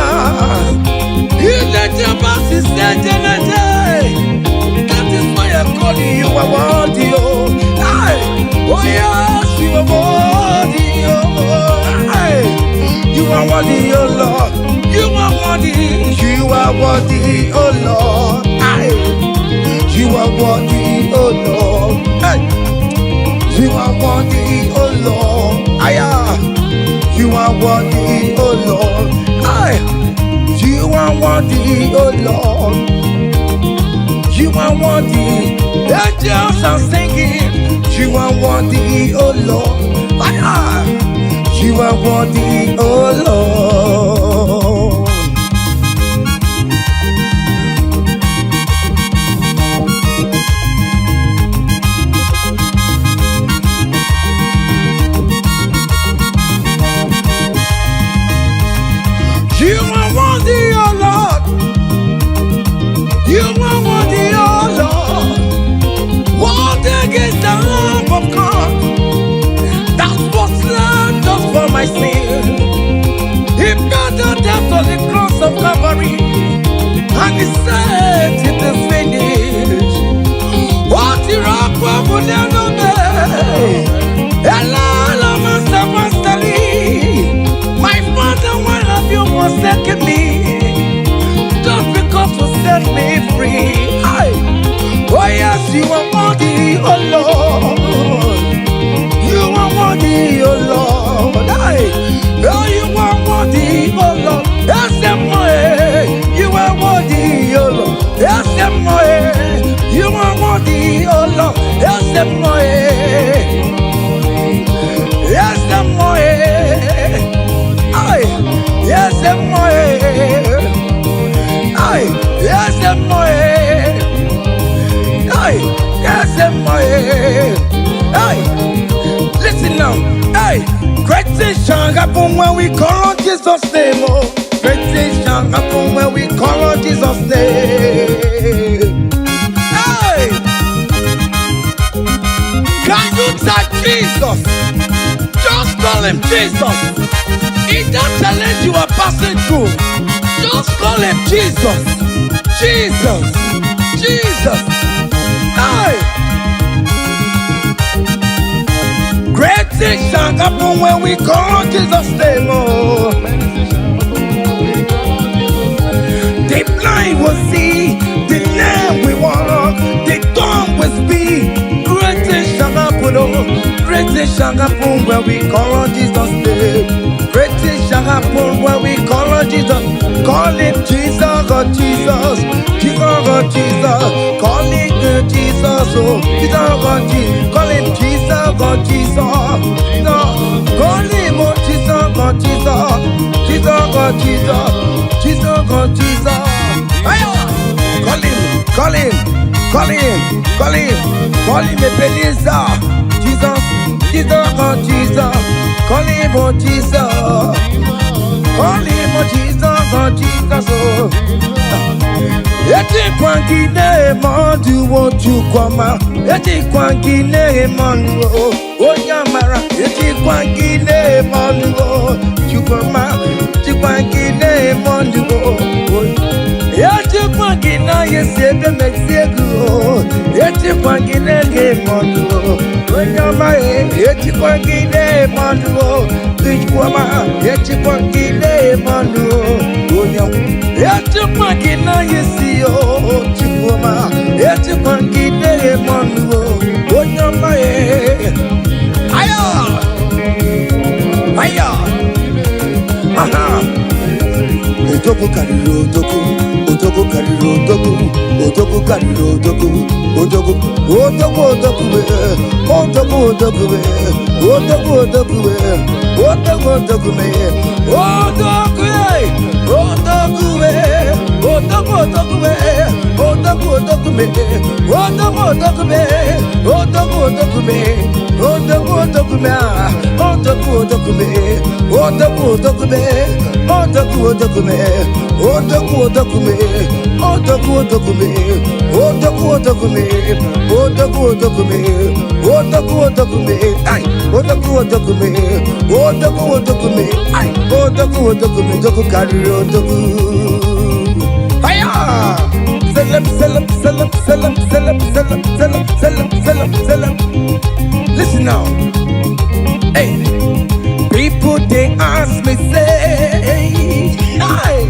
That is why I'm calling you a worthy, oh. Oh yes, you are worthy, oh. You are worthy, oh Lord. You are worthy. You are worthy, oh Lord. You are worthy, oh Lord. You are worthy, oh Lord. You are worthy, oh Lord. You are worthy, oh Lord. You are worthy. Angels are singing. You are worthy, oh Lord. You are worthy, oh Lord. You are worthy, oh Lord. You are worthy, oh Lord. Worthy is the Lamb of God that was slain just for my sin. He paid the debt on the cross of Calvary, and he said it is finished. What you rock will never be. Hello, Master Masterly. My Father, why have you forsaken me? Just because you set me free. Oh yes, you are worthy, oh Lord. You are worthy, oh Lord. Oh, you are worthy, oh Lord. Yes, you are worthy, oh Lord. Yes, you are worthy, oh Lord. Yes, yes, yes, listen now. Great things shall happen when we call on Jesus' name. Oh, great things shall happen when we call on Jesus' name. Can you touch Jesus? Just call him Jesus. In that challenge you are passing through, just call him Jesus. Jesus. Jesus. Great things shall happen when we call on Jesus' name. Oh. The blind will see, the lame will walk, the dumb will speak. Great things shall happen, oh. Great things shall happen when we call on Jesus' name. Great things shall happen when we call on Jesus. Call him Jesus, oh Jesus. Jesus, oh Jesus. Call him Jesus. Jesus, oh, Jesus, God, Jesus, call him Jesus, God, Jesus, no, call him, oh, Jesus, God, Jesus, Jesus, God, Jesus, Jesus, God, Jesus, call him, call him, call him, call him, call him, Ebenezer, Jesus, Jesus, God, Jesus, call him, oh, Jesus, call him, oh, Jesus, God, Jesus, oh. Eti kwangine mondu woju kwama. Eti kwangine mondu onyamara. Eti kwangine mondu woju kwama. Eti kwangine mondu eti kwangina yesebe mexiego. Eti kwangine mondu onyama. Eti kwangine mondu kwama. Eti kwangine mondu onyama. Eti kwangina yesi o chukuma. Eti kwangina mondu onyama. Aya, aya, aha. Otoku kariro otoku, otoku kariro otoku, otoku kariro otoku, otoku, otoku otoku be, otoku otoku be, otoku otoku be, otoku otoku be, otoku otoku be, otoku otoku be, otoku otoku be, otoku otoku be, otoku otoku be, otoku otoku be, otoku otoku be, otoku otoku be, otoku otoku be, otoku otoku be, otoku otoku be, otoku otoku be, otoku otoku be, otoku otoku be, ay, otoku otoku be, otoku otoku be, ay, otoku otoku be, otoku kariro otoku. Hiya! Selam, selam, selam, selam, selam, selam, selam, selam, selam, selam. Listen now. Hey, people they ask me say, hey,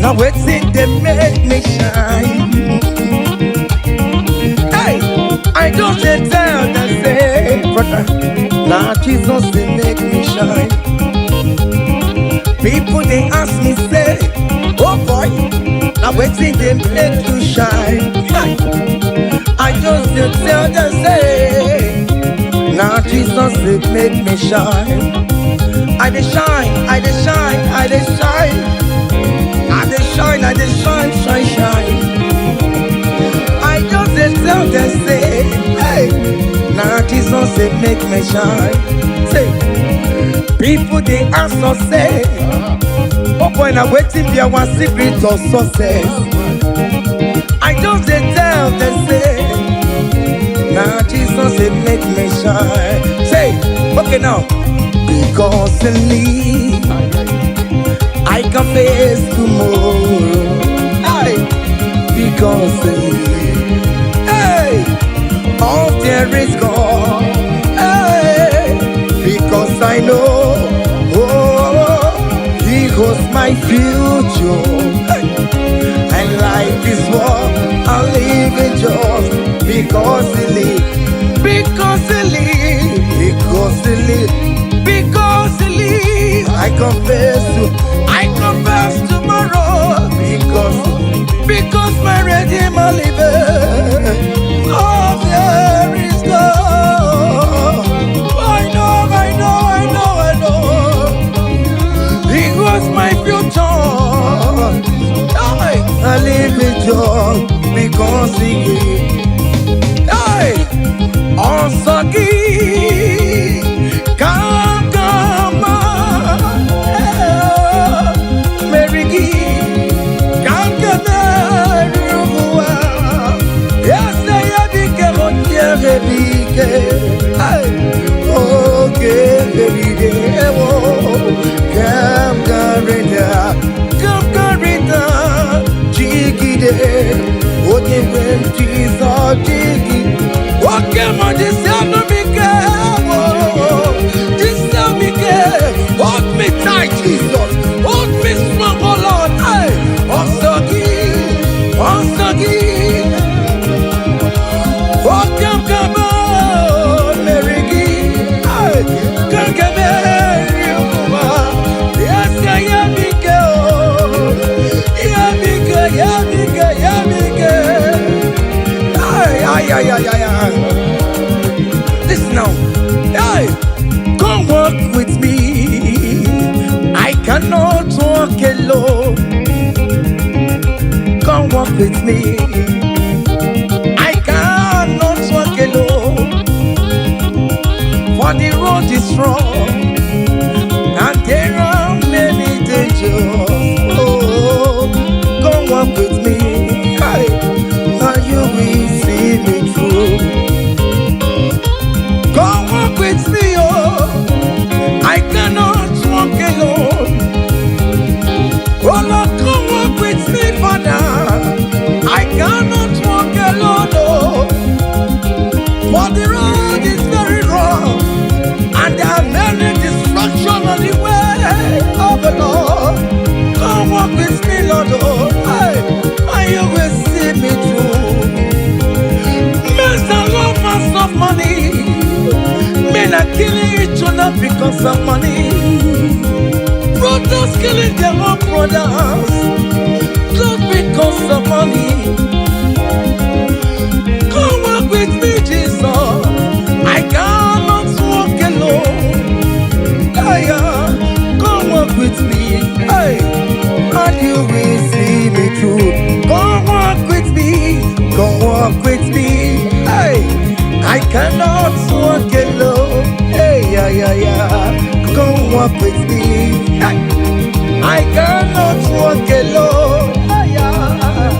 now what's it they make me shine? Hey, I don't tell them say, brother, now Jesus they make me shine. People they ask me say, oh boy, now what's it they make you shine? Hey, I just tell them say, now Jesus it make me shine. I dey shine, I dey shine, I dey shine, I dey shine, I dey shine, shine, shine. I just dey tell them say, hey, now Jesus it make me shine. Say, people they ask us say, oh boy, now waiting be our secret of success. I just dey tell them say, now Jesus it make me shine. Say, okay now. Because in me, I can face tomorrow. Hey, because in me, hey, all there is gone. Hey, because I know, oh, He holds my future. Hey, and life is what I live in just because He lives. Because He lives. Because He lives. Because He lives, I confess tomorrow. Because my Redeemer liveth. Oh, there is God. I know. He was my future. I live in joy because He gave. Hey, also give. Come, Mary, come, yes, I became on your okay, come, Garita, Jiggy, what you went to Jiggy, what came on this other hold me tight, Jesus. Hold me strong, oh Lord. Hey, oh, come on, Mary. Hey, come yes, I am Hey, yeah. Listen now. Hey, come walk with me. I cannot walk alone. Come walk with me. I cannot walk alone. For the road is strong and there are many dangers. Oh, come walk with me. Hey, and you will see me through. Come walk with me, oh. I cannot walk alone. Oh Lord, come walk with me, Father. I cannot walk alone, oh. For the road is very rough and there are many distractions on the way. Oh the Lord, come walk with me, Lord, oh. Hey, and you will see me through. Men are lovers of money. Men are killing each other because of money. Brothers killing their own brothers just because of money. Come walk with me, Jesus. I cannot walk alone. Yeah, come walk with me. Hey, and you will see me through. Come walk with me. Come walk with me. Hey, I cannot walk alone. Hey, yeah. Come walk with me. Hey, I cannot walk alone. Yeah.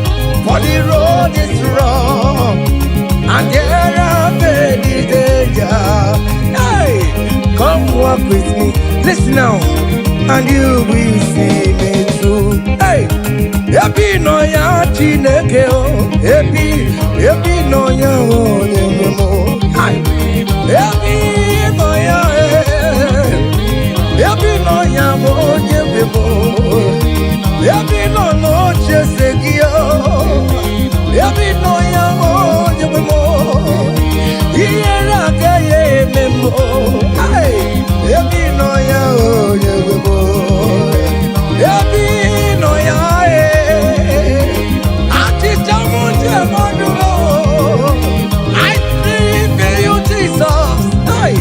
For the road is wrong and there are many dangers. Hey, come walk with me. Listen now, and you will see me through. Hey, happy no ya chineke o. Happy no ya o nyemo. Happy no ya happy no ya o nyemo. Happy no chesegio. Happy no ya o nyemo. Hiera gaye memo. Hey, happy no ya o nyemo. Happy no ya I pray you, Jesus. Hey,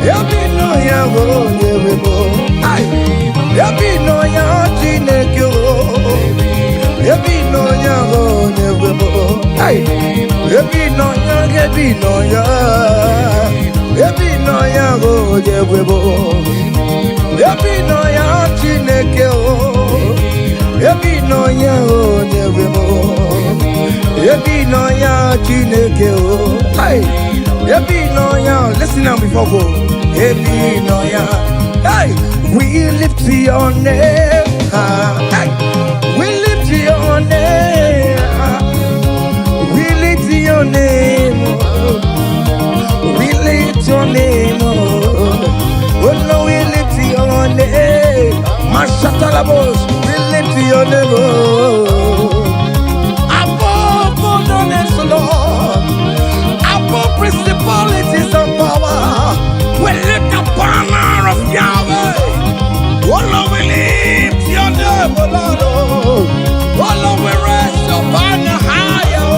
happy no ya o nyemo. Hey, happy no ya chineke o. Happy no ya o nyemo. Hey, happy no ya happy no ya o nyemo. Happy no ya chineke o. Happy no ya o nyemo. Happy no ya chineke o. Hey, happy no ya. Listen now before go. Happy no ya. Hey, we lift your name. Hey, we lift your name. We lift your name. We lift your name. Oh no, we lift your name. Mashatalabos, we lift your name. Above all the names, Lord. Above principalities and power. We lift the banner of Yahweh. Oh Lord, we lift your name, oh Lord. Oh Lord, we raise your banner higher.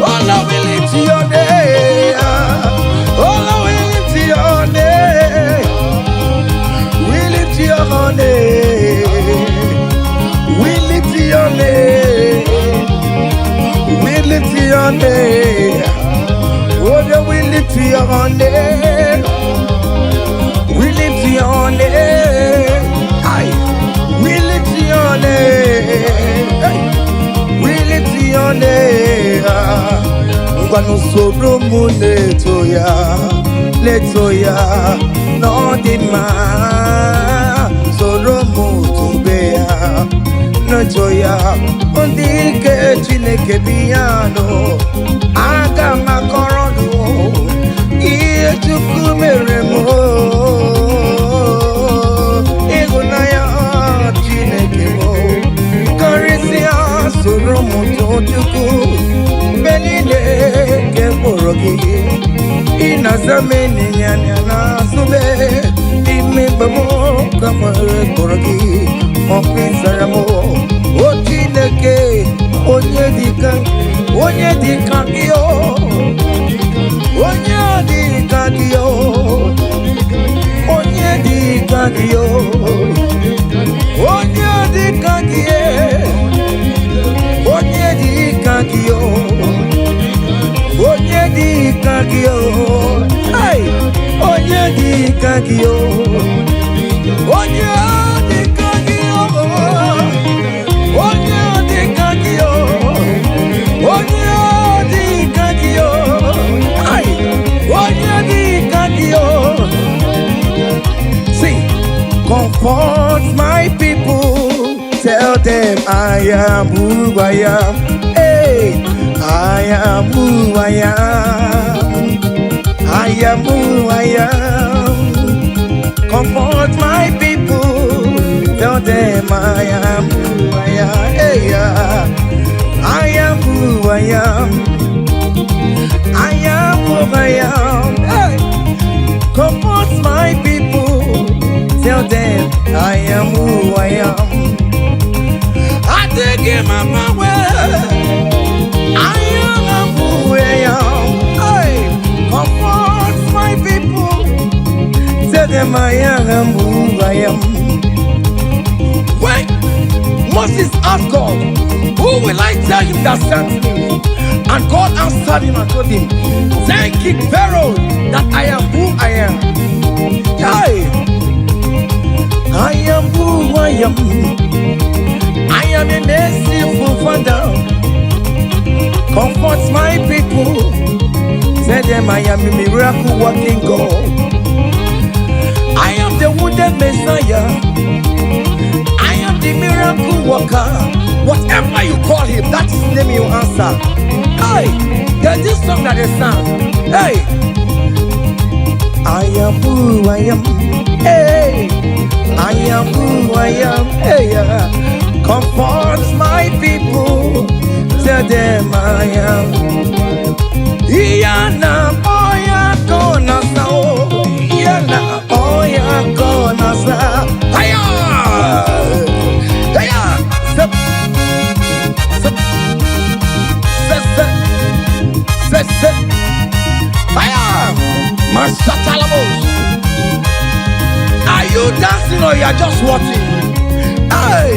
Oh Lord, we lift your name. Oh Lord, we lift your name. We lift your name. We lift your name. We lift your name. Oh Lord, we lift your name. We lift your name. Aye. We lift your name. Hey. We lift your name. Ngwanu soro mu leto ya, no di ma. Soro mu tube ya, leto ya. Ondi ke chineke biyano, aga makorodo. Iye chukwu mere mo. Ịhụnanya Chineke mo. Karịsịa soro m too Chukwu. Mgbe niile nke mkpụrụ gị. Ị na-aza m enyi ya na-azụ m. Ime mgbe m ka nwere mkpụrụ gị. Ọkụ ịzara m. O Chineke, onye dịka gị o. onye dị ka gị o, onye dị ka gị o, onye dị ka gị e, onye dị ka gị o, onye dị ka gị o, hey, onye dị ka gị o, onye dị ka gị o, onye dị ka gị o, onye dị ka gị o, hey, onye dị ka gị o. See, comfort my people, tell them I am who I am. Hey, I am who I am. I am who I am. Comfort my people, tell them I am who I am. Hey, I am who I am. I am who I am. Hey, comfort my people, tell them I am who I am. I take him on my way. I am who I am. Hey, comfort my people, tell them I am who I am. When Moses asked God, who will I tell him that sent me? And God answered him and told him, thank King Pharaoh that I am who I am. Hey, I am who I am. I am a merciful Father. Comfort my people. Tell them I am a miracle working God. I am the wounded Messiah. I am the miracle worker. Whatever you call him, that is the name you answer. Hey, there's this song that they sang. Hey, I am who I am. Hey, I am who I am. Hey, comfort my people. Tell them I am. Iyana oya kona sao. Iyana oya kona sao. Hiya, hiya. Zip, zip, zip, zip. Hiya, Masatalamos. Are you dancing or you are just watching? Hey.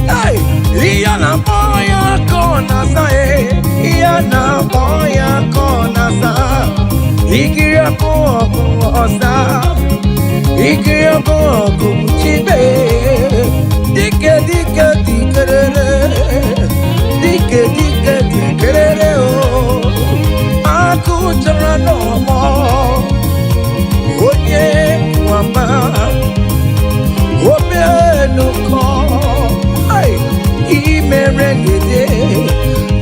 Hey, Iyana boya kona sa e, Iyana boya kona sa, Ikiya ko osa, Ikiya ko chibe, dike dike dikerere, dike dike dikerere o, aku jara no mo, onye wama, obe no ko.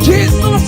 Jesus,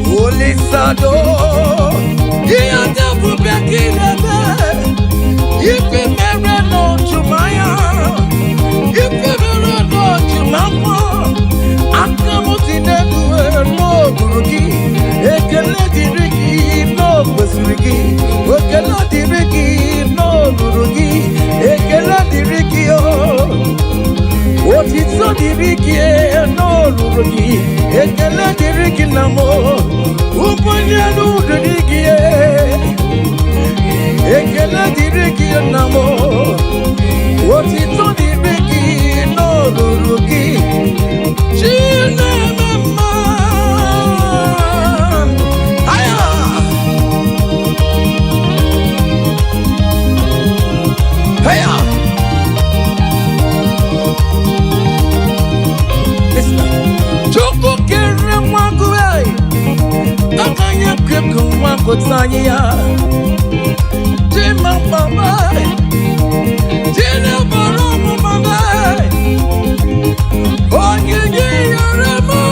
Holy Sado. Iya debu bekinebe. Ifi mere no chumaya. Ifi mere no chumako. Akamuti neduwe no buruki. Ekele diriki no besiriki. Ekele diriki no buruki. Ekele diriki o. Otitso diriki no buruki. Ekele diriki namo. Uponye no diriki ekele diriki namo. Otitso diriki no buruki. Chine mama. Aya. Aya. Choko kere mwangu akanya keko mwangu tanya Jima mama Jina boromu mama Onye yoremo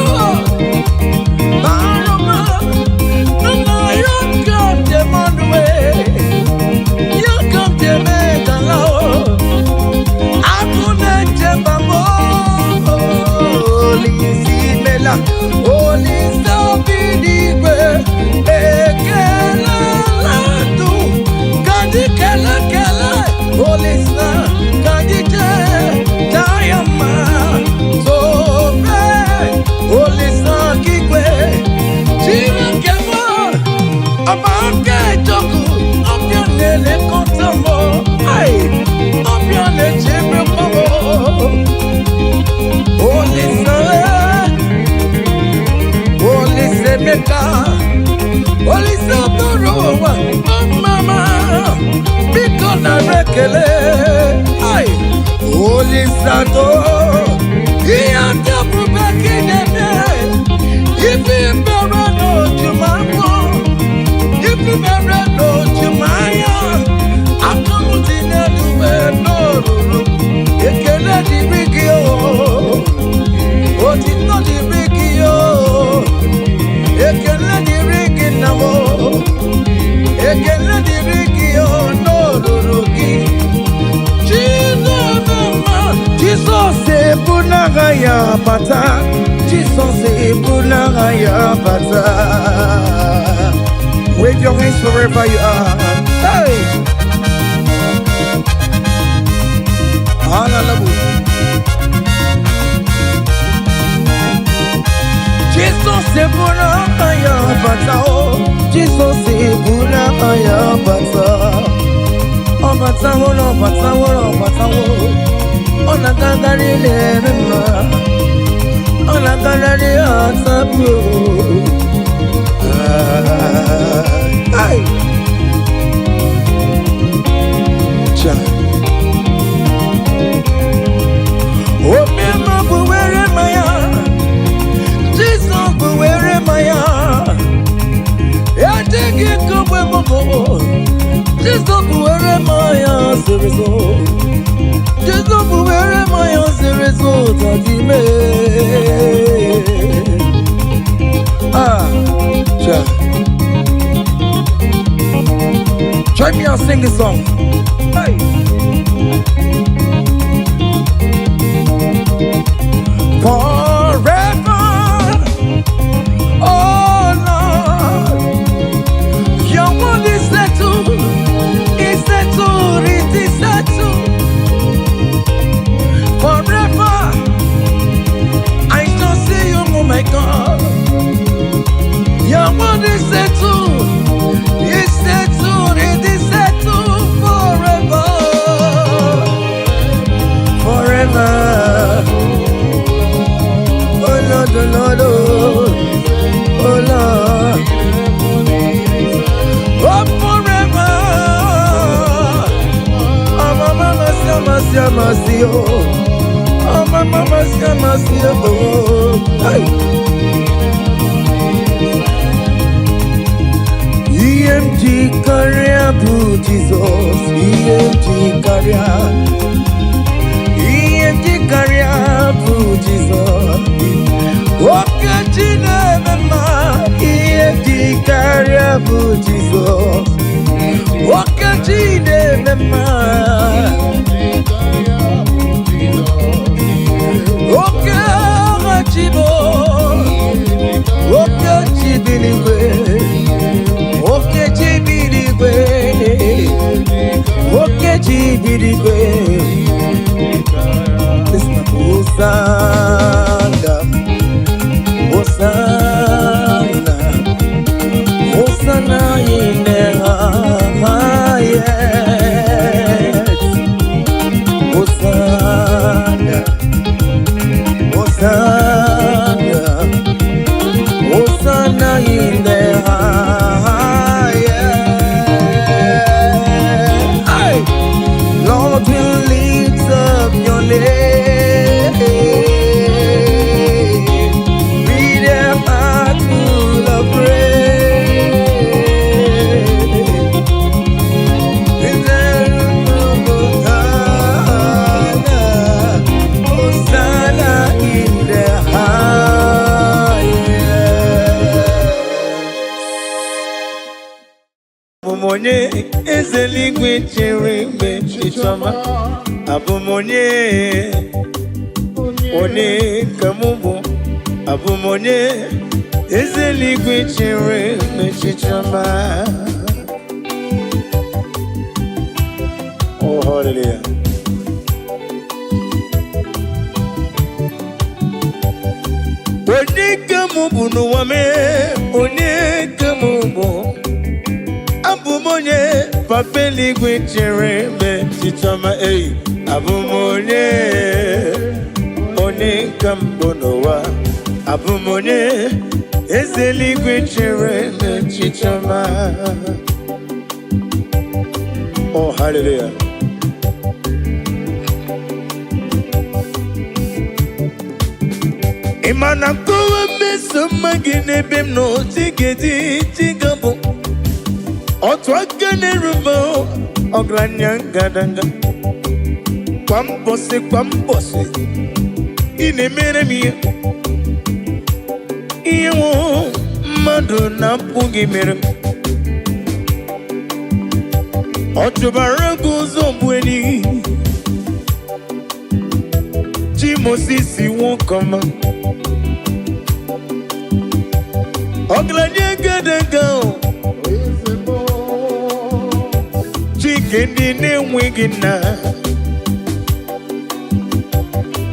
Baroma Nana yokam te manwe Yokam te megalao Akune te bamo Olisi mela Olisi bidigwe Ekela latu Kadi kela kela Olisi Kadi te Dayama Tobe Olisi kikwe Chira kemo Amake joku Opianele kontamo Ay Opianele chebe komo Olisi Olise meka, olise borowa, mama, biko na rekele, ay, olisa do, iya tabu bekinene, ifi mbere no jumako, ifi mbere no jumaya, akamuti neduwe no ruru, ekele diriki o, otito diriki o. Ekele diriki namo, ekele diriki ono ruruki. Jesus e punaga ya bata, Jesus e punaga ya bata. Wave your hands wherever you are. Hey, hallelujah. Jesus se buna aya bata o. Jesus se buna aya bata. O bata o, o bata o, o bata o. O na gagari le mema. O na gagari asabu. Ay. Cha. O mema buwere maya. Jesus buwere maya. Ya teki kubwe moko. Jesus buwere maya serezo. Jesus buwere maya serezo tajime. Ah, cha. Join me and sing this song. Hey. Forever. Oh Lord, your word is settled, it is settled. Forever, I shall see you, oh my God. Your word is settled, it is settled forever, forever. Oh Lord, oh Lord, oh Lord, oh forever. Oh mama, mercy, oh mama, mercy, oh. EMT career, Jesus, EMT career, EMT career, Jesus. Okay, China, mama, EMT career, bụ Jizọs nwoke chi na-eme mma nwoke agha chi bụ nwoke chi bi n'igwe nwoke chi bi n'igwe nwoke chi bi n'igwe Hosanna Hosanna Hosanna in the highest Hosanna Hosanna Hosanna in the highest Hey! Lord will lift up your name Abụmonye ezeligwe chere mgbe chichọma abụmonye onye ka mụ bụ abụmonye ezeligwe chere mgbe chichọma Oh hallelujah onye ka mụ bụ n'ụwa mee onye ka mụ bụ Abụmonye papa eluigwe chere mgbe chichọma eyi abụmonye onye ka mbụ n'ụwa abụmonye eze eluigwe chere mgbe chichọma Oh hallelujah ịma na nkọwa mmeso mma gị n'ebe m nọ tigedi tigabụ otu aka na-erube ọgaranya ngadanga kwa mbọsị ị na-emere m ihe nwụ mmadụ na-apụghị mere m ọ chụbara gị ụzọ bụ enyi chi Moses nwokọma ọgaranya ngadanga Chike ndị na-enweghị nna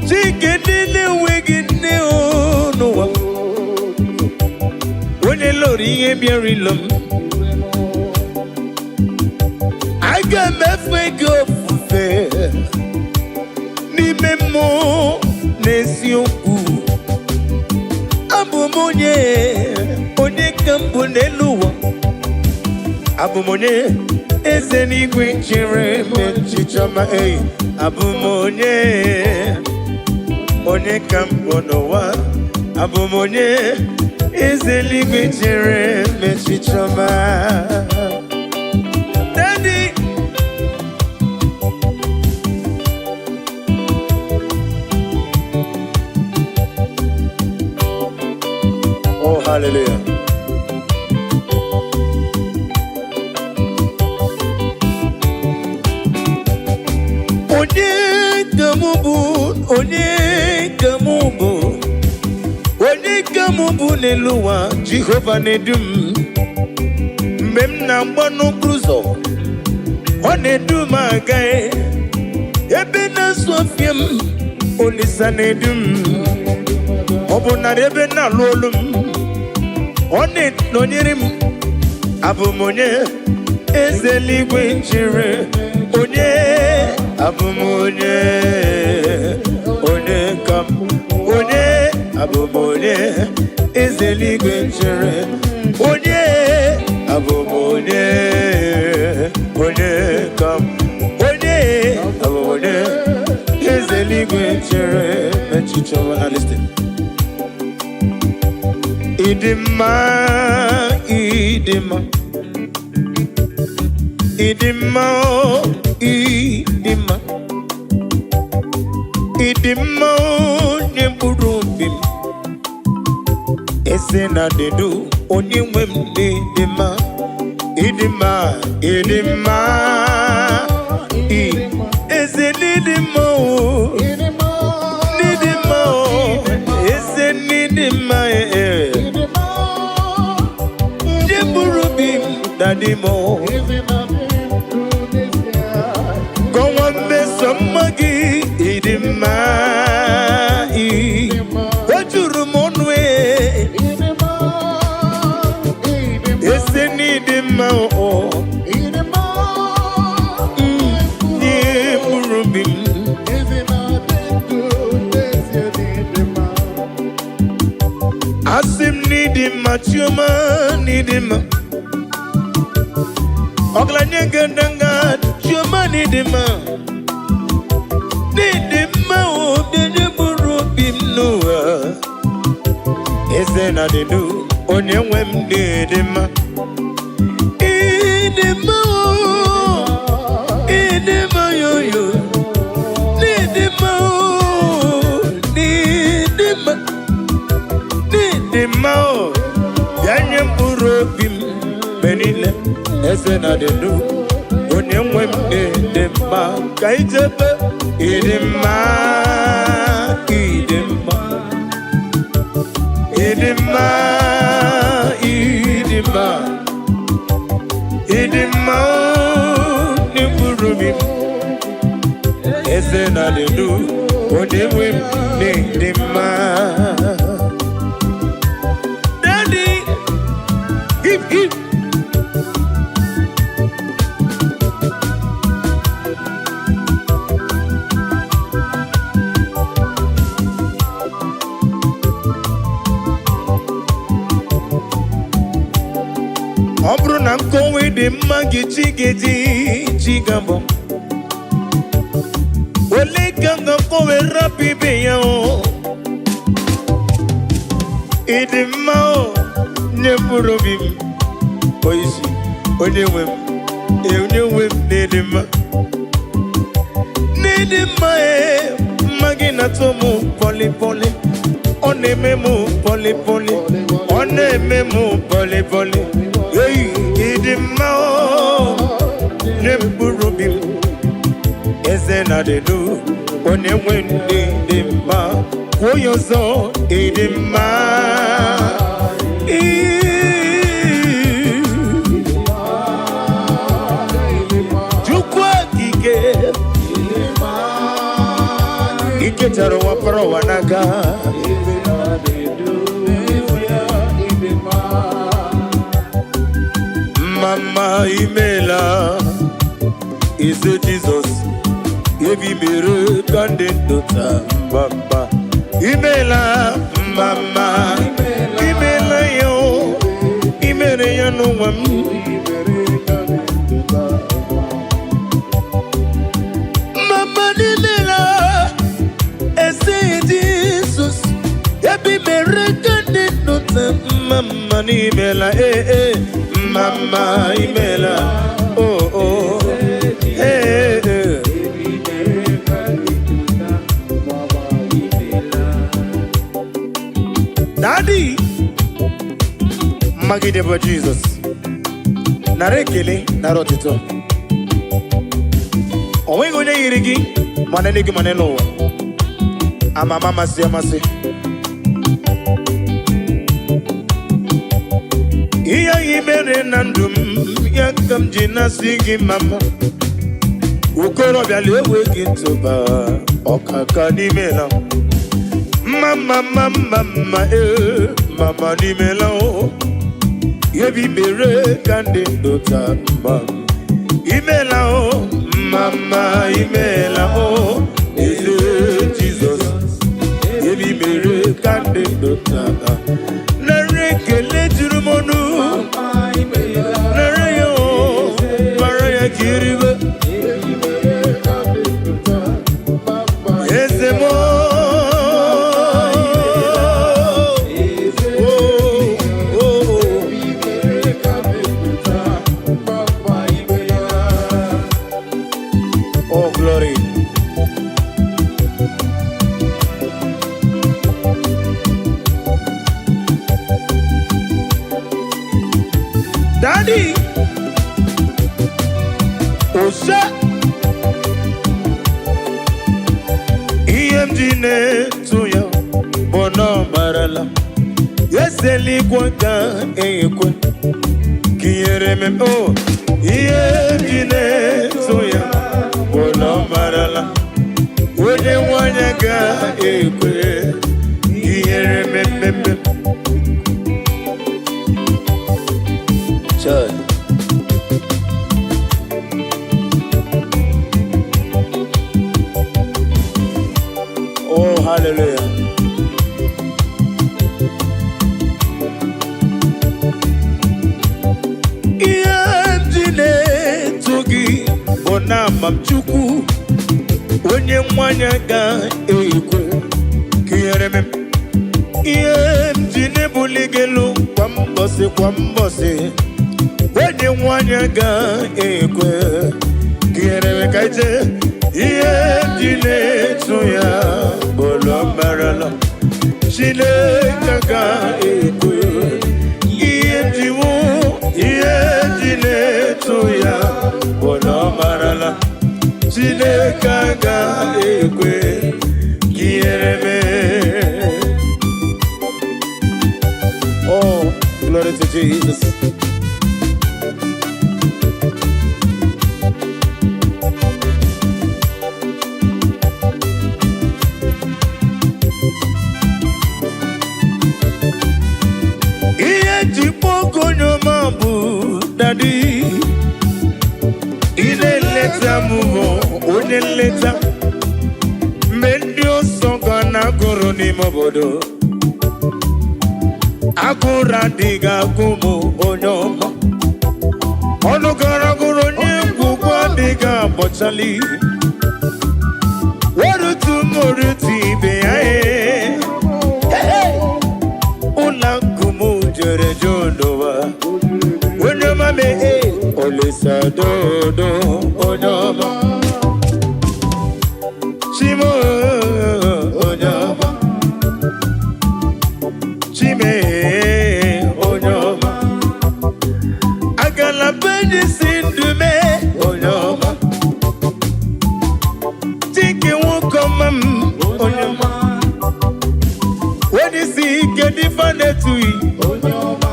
Chike ndị na-enweghị nne n'ụwa onye lụrụ ihe bịara ilo m aga m efe gị ofufe n'ime mmụọ na eziokwu abụ m onye ka mbụ n'elu ụwa abụ m onye eze n'igwe chere mgbe chichọma eyi abụmonye onye ka mbụ n'ụwa abụmonye eze n'igwe chere mgbe chichọma Daddy Oh hallelujah onye ka mụ bụ n'elu ụwa Jehova na-edu m mgbe m na-agba n'okporo ụzọ ọ na-edu m aga ebe na-asụ ọfịa m Olisa na-edu m ọ bụ narị ebe na-alụ olu m ọ na-nọnyere m abụmonye eze eluigwe chere onye abụmonye onye ka m onye abụmonye eze eluigwe chere onye abụmonye onye ka m onye abụmonye eze eluigwe chere echiche ọma na listen Idima Idima Idima Idima Idima Nyemburubim Ese na dedu onye nwe m n'idima Idima, Idima, is it Idimo? Idimo, is it Idima? Jeburubim, Dadimo. Go on, miss some muggy, Idima. What you rumon way? Is it Idima? Asim need him, Machuma need him. Oglanyanga, Chuma need him. Need him, did you burrow him? No, is there not a new on your wem need him? In him, yo, need him, Dimao, Yanyam Urobim, Benile, Esena de Du, Unyam Wemde, Dema, Kaijaba, Idima, Idima, Idima, Idima, Idima, Nimurubim, Esena de Du, Unyam Wemde, Dema. Obruna kowe de magi chigabo. Ole kanga kowe rapi beyo. Idimao nyepurobim. Oisi onyewem nedima. Nedima magina tomu poli. Onememu poli. Onememu poli. Hey, Idimao, Nemburubim, Ezena de Du, Onemwendi Dima, Oyozo, Idima, Jukwa Kike, Ike Tarawa Parawanaga. Mama Imela is a Jesus. Evi mere kandidata Baba Imela, Mama Imela yo Imere ya no wam. Mama Imela is a Jesus. Evi mere kandidata Mama Imela Mama Imela, oh, hey. Daddy, Maggie Debo Jesus, Narekele, Narotito. Owengo ne yirigi, manenigi maneno. Amama siamasi. Iya imere nandum yakam jina sigi mama ukoro byalewe kintoba okaka nimela mama mama nimela o yebi bere kande dota mama imela o mama imela o Jesus yebi bere kande dota narekele jurumonu nareyo maraya kiriba ezemo oh glory. Daddy, Osha Iyemjine tuya Bono marala Yeseli kwanga ekwe Kiyere mem oh Iyemjine tuya Bono marala Wone wanyaga ekwe Kiyere mem Church. Oh, hallelujah. Iyemjine tugi bona mamchuku onye mwanya ga ekwe kiyereme Iyemjine buligelu kwa mbosi onye mwanya ga ekwe kiyereme kaije Iyemjine tuya bolo marala Chineke ga ekwe Iyemjine tuya bolo marala Chineke ga ekwe kiyereme. Oh, glory to Jesus. Daddy, ineleta mumo, uneleta mendio songa na guru ni mobodo akura diga kumu onyoma onogara guru ni gugwa diga bochali warutu moruti beae ula kumu jere jondowa Onyoma me olisa dodo onyoma Chimo onyoma Chime onyoma Agala beji sindume onyoma Tiki wukomam onyoma When you see get different to you onyoma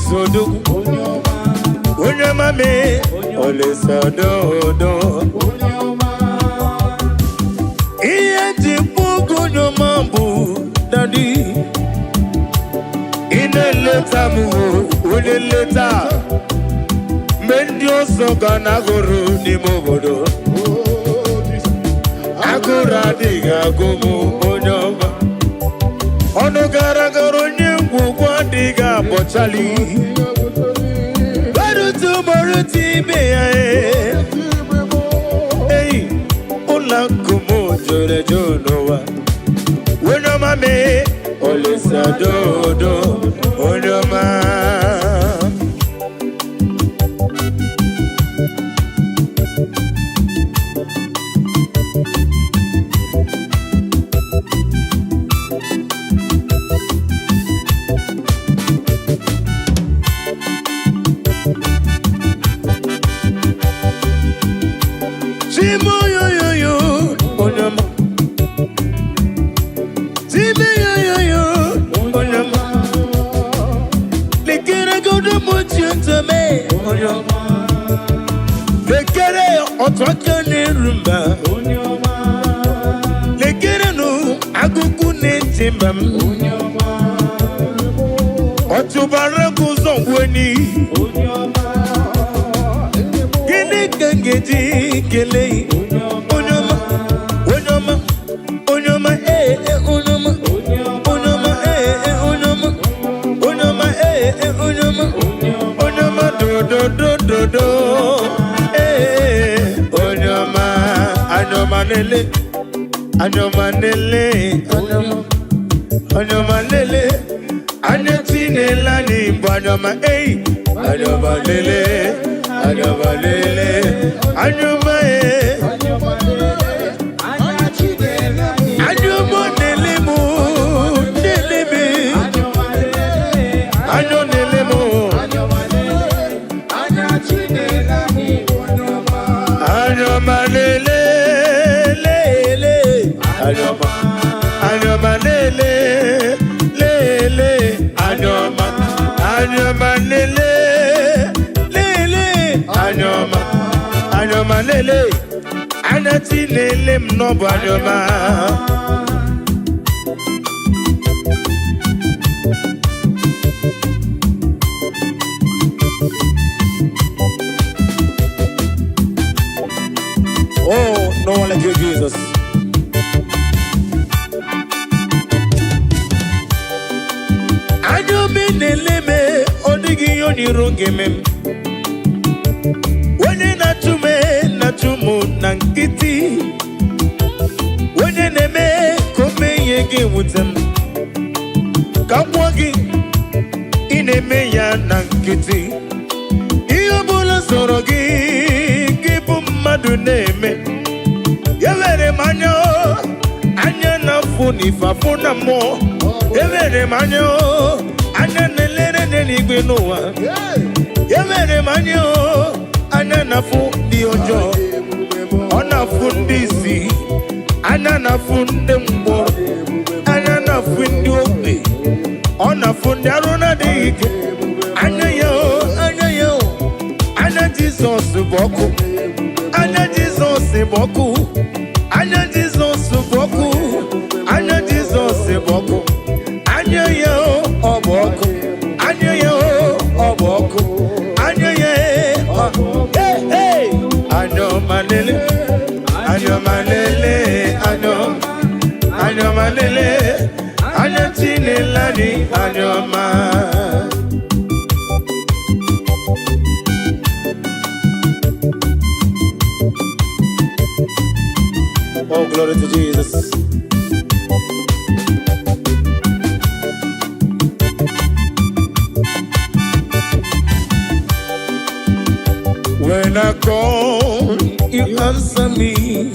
Sodo Onyoma me ole sodo Iye pugo nyoma bu daddy ineleta mu uneleta mendio soga na guru ni mobodo agura diga gumu onyoma onogara guru Gugwa diga bochali Barutu moruti beya Hey, ula kumu jore jonowa Onyoma me, olisa dodo Onyoma Anyomanele, anyotinela ni banyoma, eh, anyomanele, anyomanele, anyoma, eh, anyomanele mu, nelebe, anyoma lele lele anyoma lele lele anyoma lele anati lele mnobo anyoma. Oh, no one like you, Jesus. Neleme odigi yoni rongeme wene natumu nankiti wene neme kome yege wutem kamwagi ineme ya nankiti iyo bula sorogi gibu madu neme yewere manyo anya nafuni fafuna mo yewere manyo anya nelere n'eluigwe n'ụwa yewere manyo anya nafu ndị ọjọọ ọ nafu ndị isi anya nafu ndị mgbọrọ anya nafu ndị ogbe ọ nafu ndị arụ na-adịghị ike anya ya anya Jizọs bụ ọkụ anya Jizọs bụ ọkụ anya Jizọs bụ ọkụ anya Jizọs bụ ọkụ anya ya ọ bụ ọkụ anya ya ọ bụ ọkụ anya ya anyoma lele anyoma lele anyoma lele anya Chinelani anyoma. Oh, glory to Jesus. When I call, you answer me.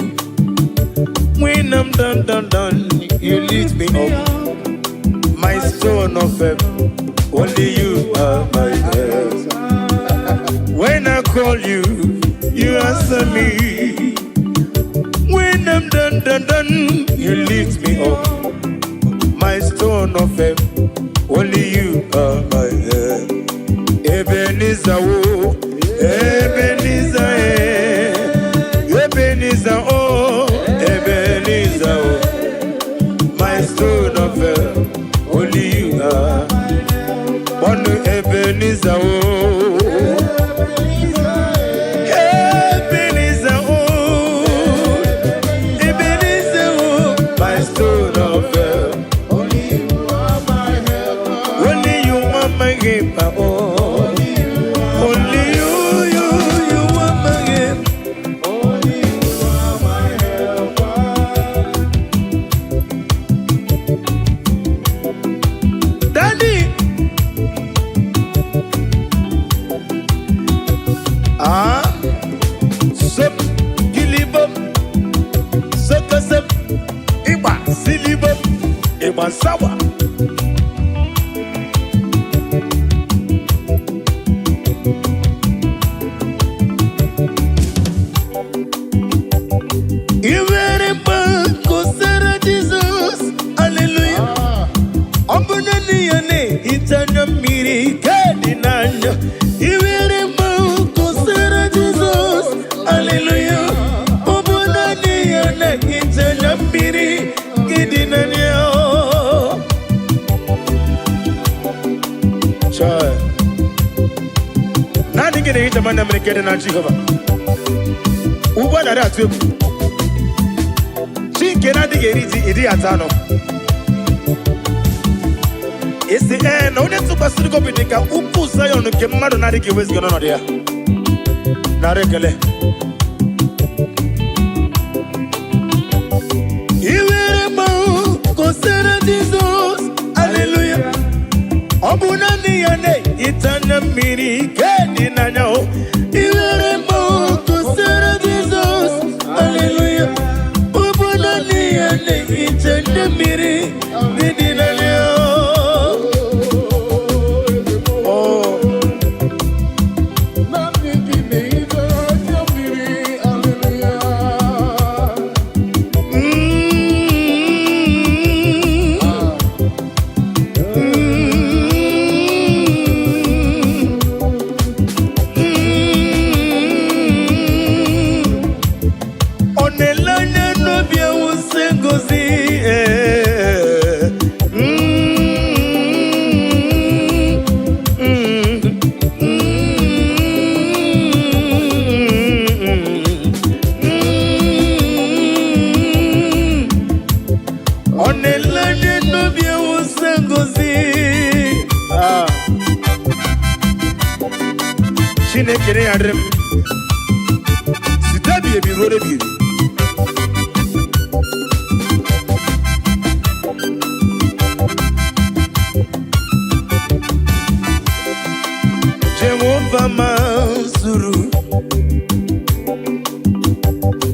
When I'm done, you lift me up. My stone of faith, only you are my help. When I call you, you answer me. When I'm done, you lift me up. My stone of faith, only you are my help. Ebenezer, oh, Ebenezer, Ebenezer, oh, Ebenezer, oh, my stone of help, only you are. One Ebenezer, oh, Ebenezer, oh, Ebenezer, oh, my stone of help, only you are my help, only you are my help, oh. Sawa Iwere banko sara Jesus hallelujah Ombunani yane itanya miri kadi nanya Iwere banko sara Jesus hallelujah Ombunani yane itanya miri kadi nanya Nani gine hita mana mrekede na Jehova Uba na ratu ebu Chinke na dige iri atano Isi na une tuba siriko bidika Upu sayo nuke mmadu na dige wezi gano dia Na rekele Iwere mau kosera Jesus Hallelujah Obunani yane itana miri kedi nanyao Iwere mo kusera Jesus Hallelujah Obunani yane itana miri kedi nanyao Oh Nani kine itana miri Hallelujah Chineke yarem sitabi ebi rore bi Jehovah mazuru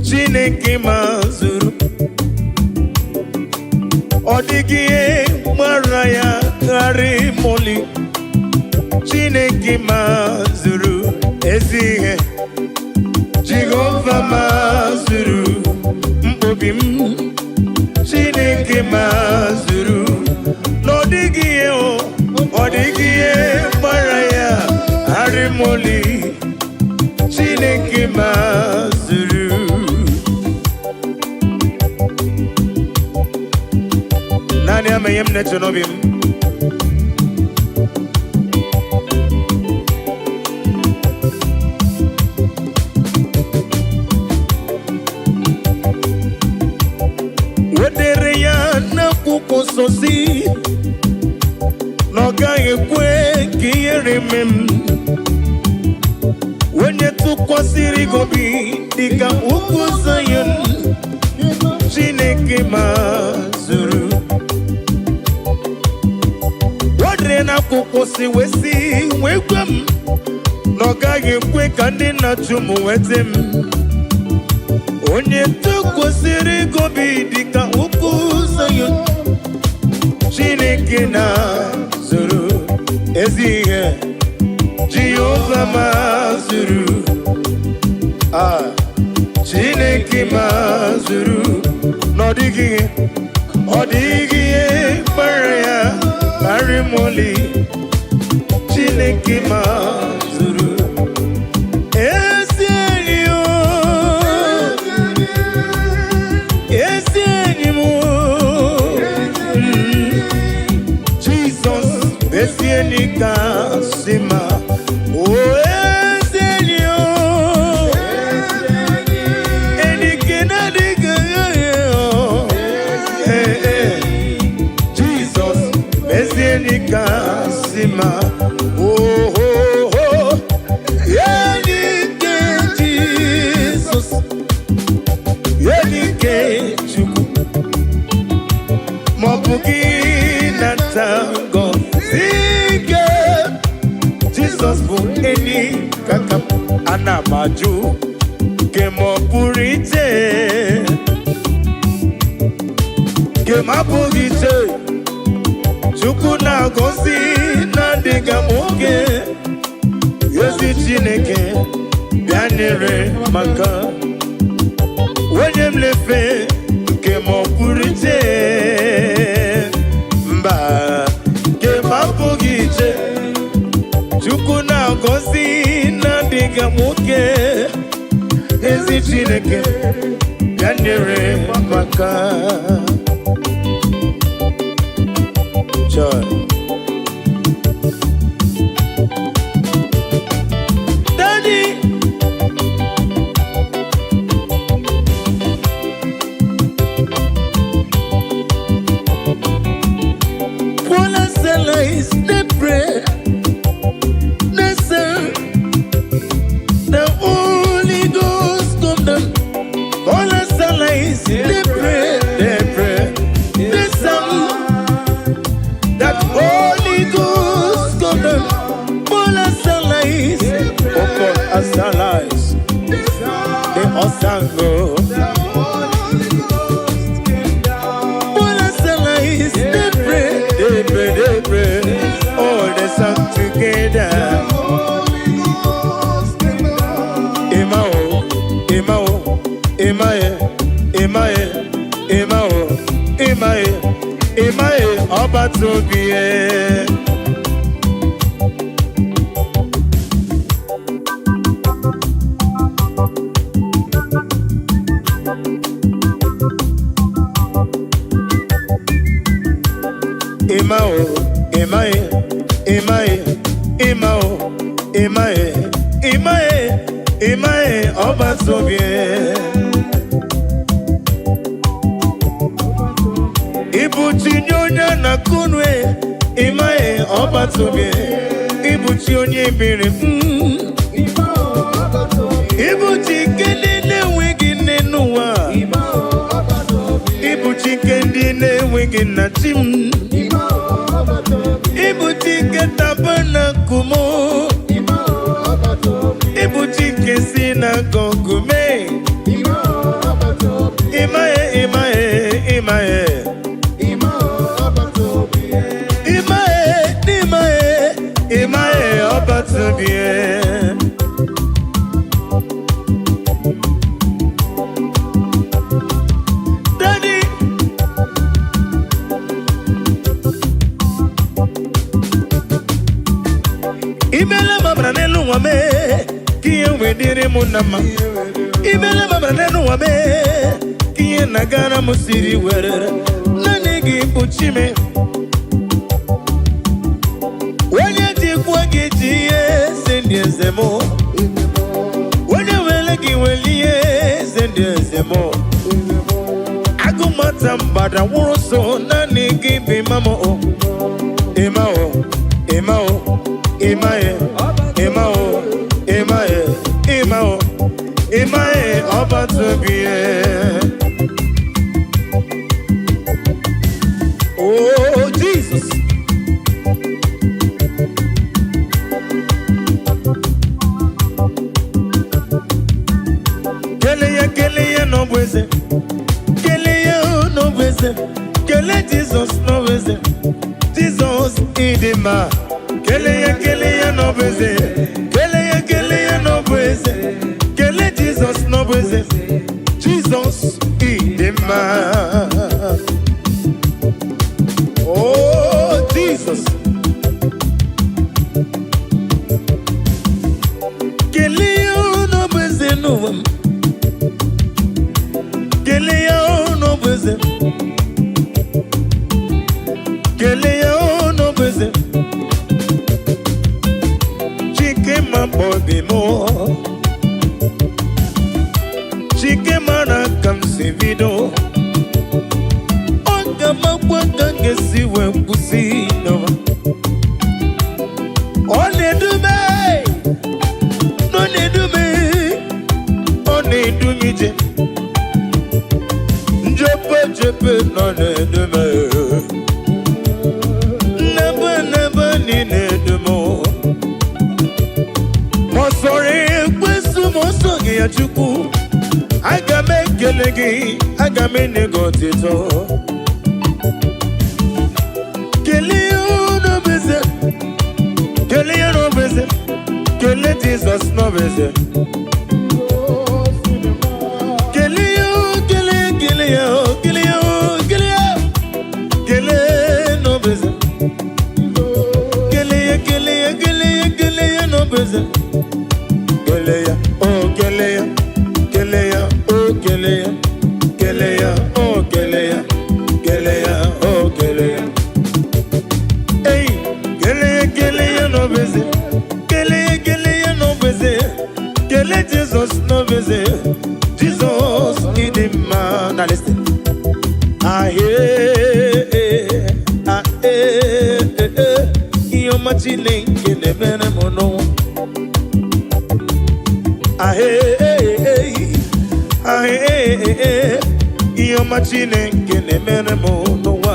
Chineke mazuru Odigie maraya karimoli Chineke mazuru ezihe Jehovah mazuru mbobim Chineke mazuru Nodigie odigie maraya karimoli Chineke mazuru Nani ameyem netonobim Wedere ya na kukososi Noga yekwe kiyere mem Wenye tukwasiri gobi Dika ukuzayon Chineke mazuru Wadre na kukosi wesi Wekwem Noga yekwe kandi na chumu wetem Onye tukwasiri gobi Dika ukuzayon Chineke na zuru Ezihe Jehovah mazuru Chineke mazuru Nodigie Odigie Baraya Arimoli Chineke mazuru Ezienio Ezienimo Jesus Ezienika Sima Sima oh oh oh Yenike Jesus Yenike Chuku Mobugi Natango Sige Jesus for any kakap Anamaju Kemopurite Kemapurite Chukuna gosi na diga moge Yesi Chineke Bianere maka Wenyem lefe Kemo purite Mba Kema pugite Chukuna gosi na diga moge Yesi Chineke Bianere maka Joy. Daddy, Paula Sela is the prayer. The Holy Ghost come down. Paula Sela is the prayer. The song. Holy Ghost come down. Bola Salais Okol Asalais The Osango Bola Salais They pray All the song together Emao Emae Oba Tobie Emae Oba Tobie Ibutinyonya na kunwe Imae Oba Tobie Ibutinyonya bere ndị na-enweghị nna chi m. Ịbụ Chike tabernacle m. Ịbụ Chike si na gọgụme. Imaye, Imaye, Imaye. Imaye, Imaye, Imaye, Obatobie. Daddy, Imele mabra nelu wame, kiye wedire munama. Imele mabra nelu wame, kiye nagara musiri werere. Nanigi uchime. Wenye jikwa gijiye zendie zemo. Wenye welegi weliye zendie zemo. Agumata mbada wuroso nanigi bimamo. Imao, Imao, Imaye, Imao, Imaye, Imao, Imaye, Obatobie. Oh, Jesus. Kele no bweze. Kele no bweze. Kele Jesus no bweze. Jesus idima. Kele no bweze. Kele no bweze. Kele Jesus no bweze. Jesus idima. Oh, Jesus. Kele no bweze no. Kele no bweze. Kele no bweze. Chike ma bobi mo. Chike mana kam se vido. Onga mabwanga ngesi we pusi no. One do me. No ne do me. One do mi je. Jepe no ne do me. Never ni ne do mo. Mo sorry kwesu mo songi ya chuku. Aga me kelegi, aga me negotito. Kele no beze. Kele no beze. Kele Jesus no beze. Kele no beze. Kele no beze. Keleya, oh keleya. Keleya, oh keleya. Keleya, oh keleya. Keleya, oh keleya. Hey, keleya no beze. Keleya no beze. Kele Jesus no beze. Jesus in the man. Now listen. Ah Iyo machine kene bene mono. Ah Iyo machine kene bene mono wa.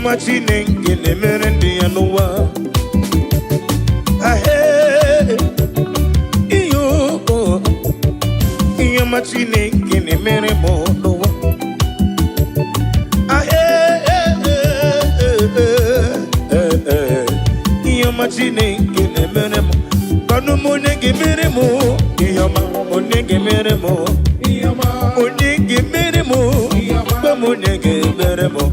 Machine ngene merende ya nowa. Iyo machine ngene mere mo nowa. Iyo machine ngene mere mo. Kanu monege mere mo. Iyo ma monege mere mo. Iyo ma monege mere mo. Ba monege mere mo.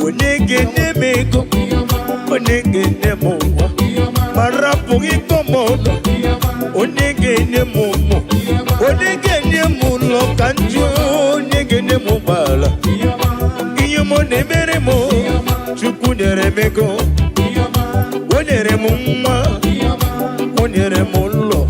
Onege nemego, onege nemo, marapugi komodo, onege nemomo, onege nemulo kanjo, onege nemubala, iyomo nemeremo, chuku neremego, oneremo mwa, oneremo lo.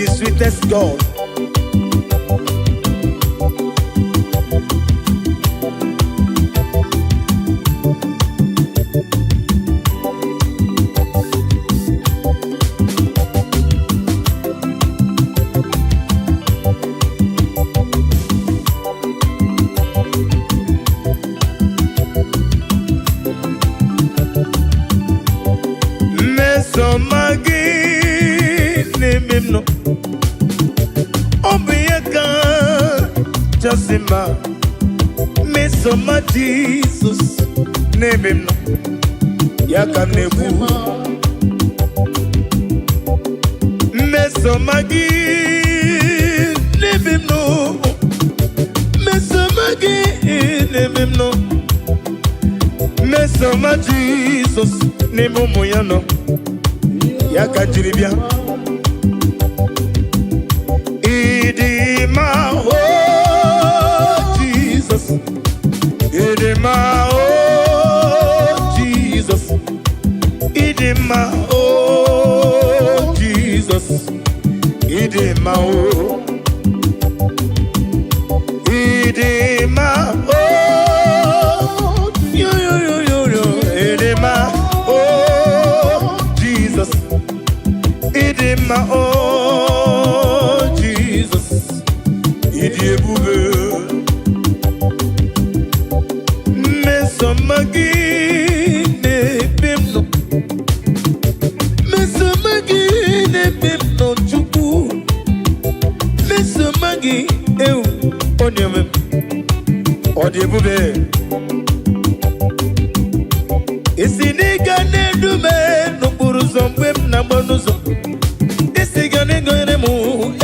sweetest God. No, Obiaka, Jasima, Mesoma Jesus, name him no, Yakam Nebu, Mesomagi, name him no, Mesomagi, name him no, Mesoma Jesus, name Moyano, Yakajiribia. Idima, oh Jesus, Idima, oh Jesus, Idima, oh Jesus, Idima, oh Idima, oh yo, Idima, oh Jesus, Idima, oh Mesomagi ne bimno chuku Mesomagi eu onyeme odebube Isiniga ne dume no buruzombe na bonuzo Isiga ne goyere mu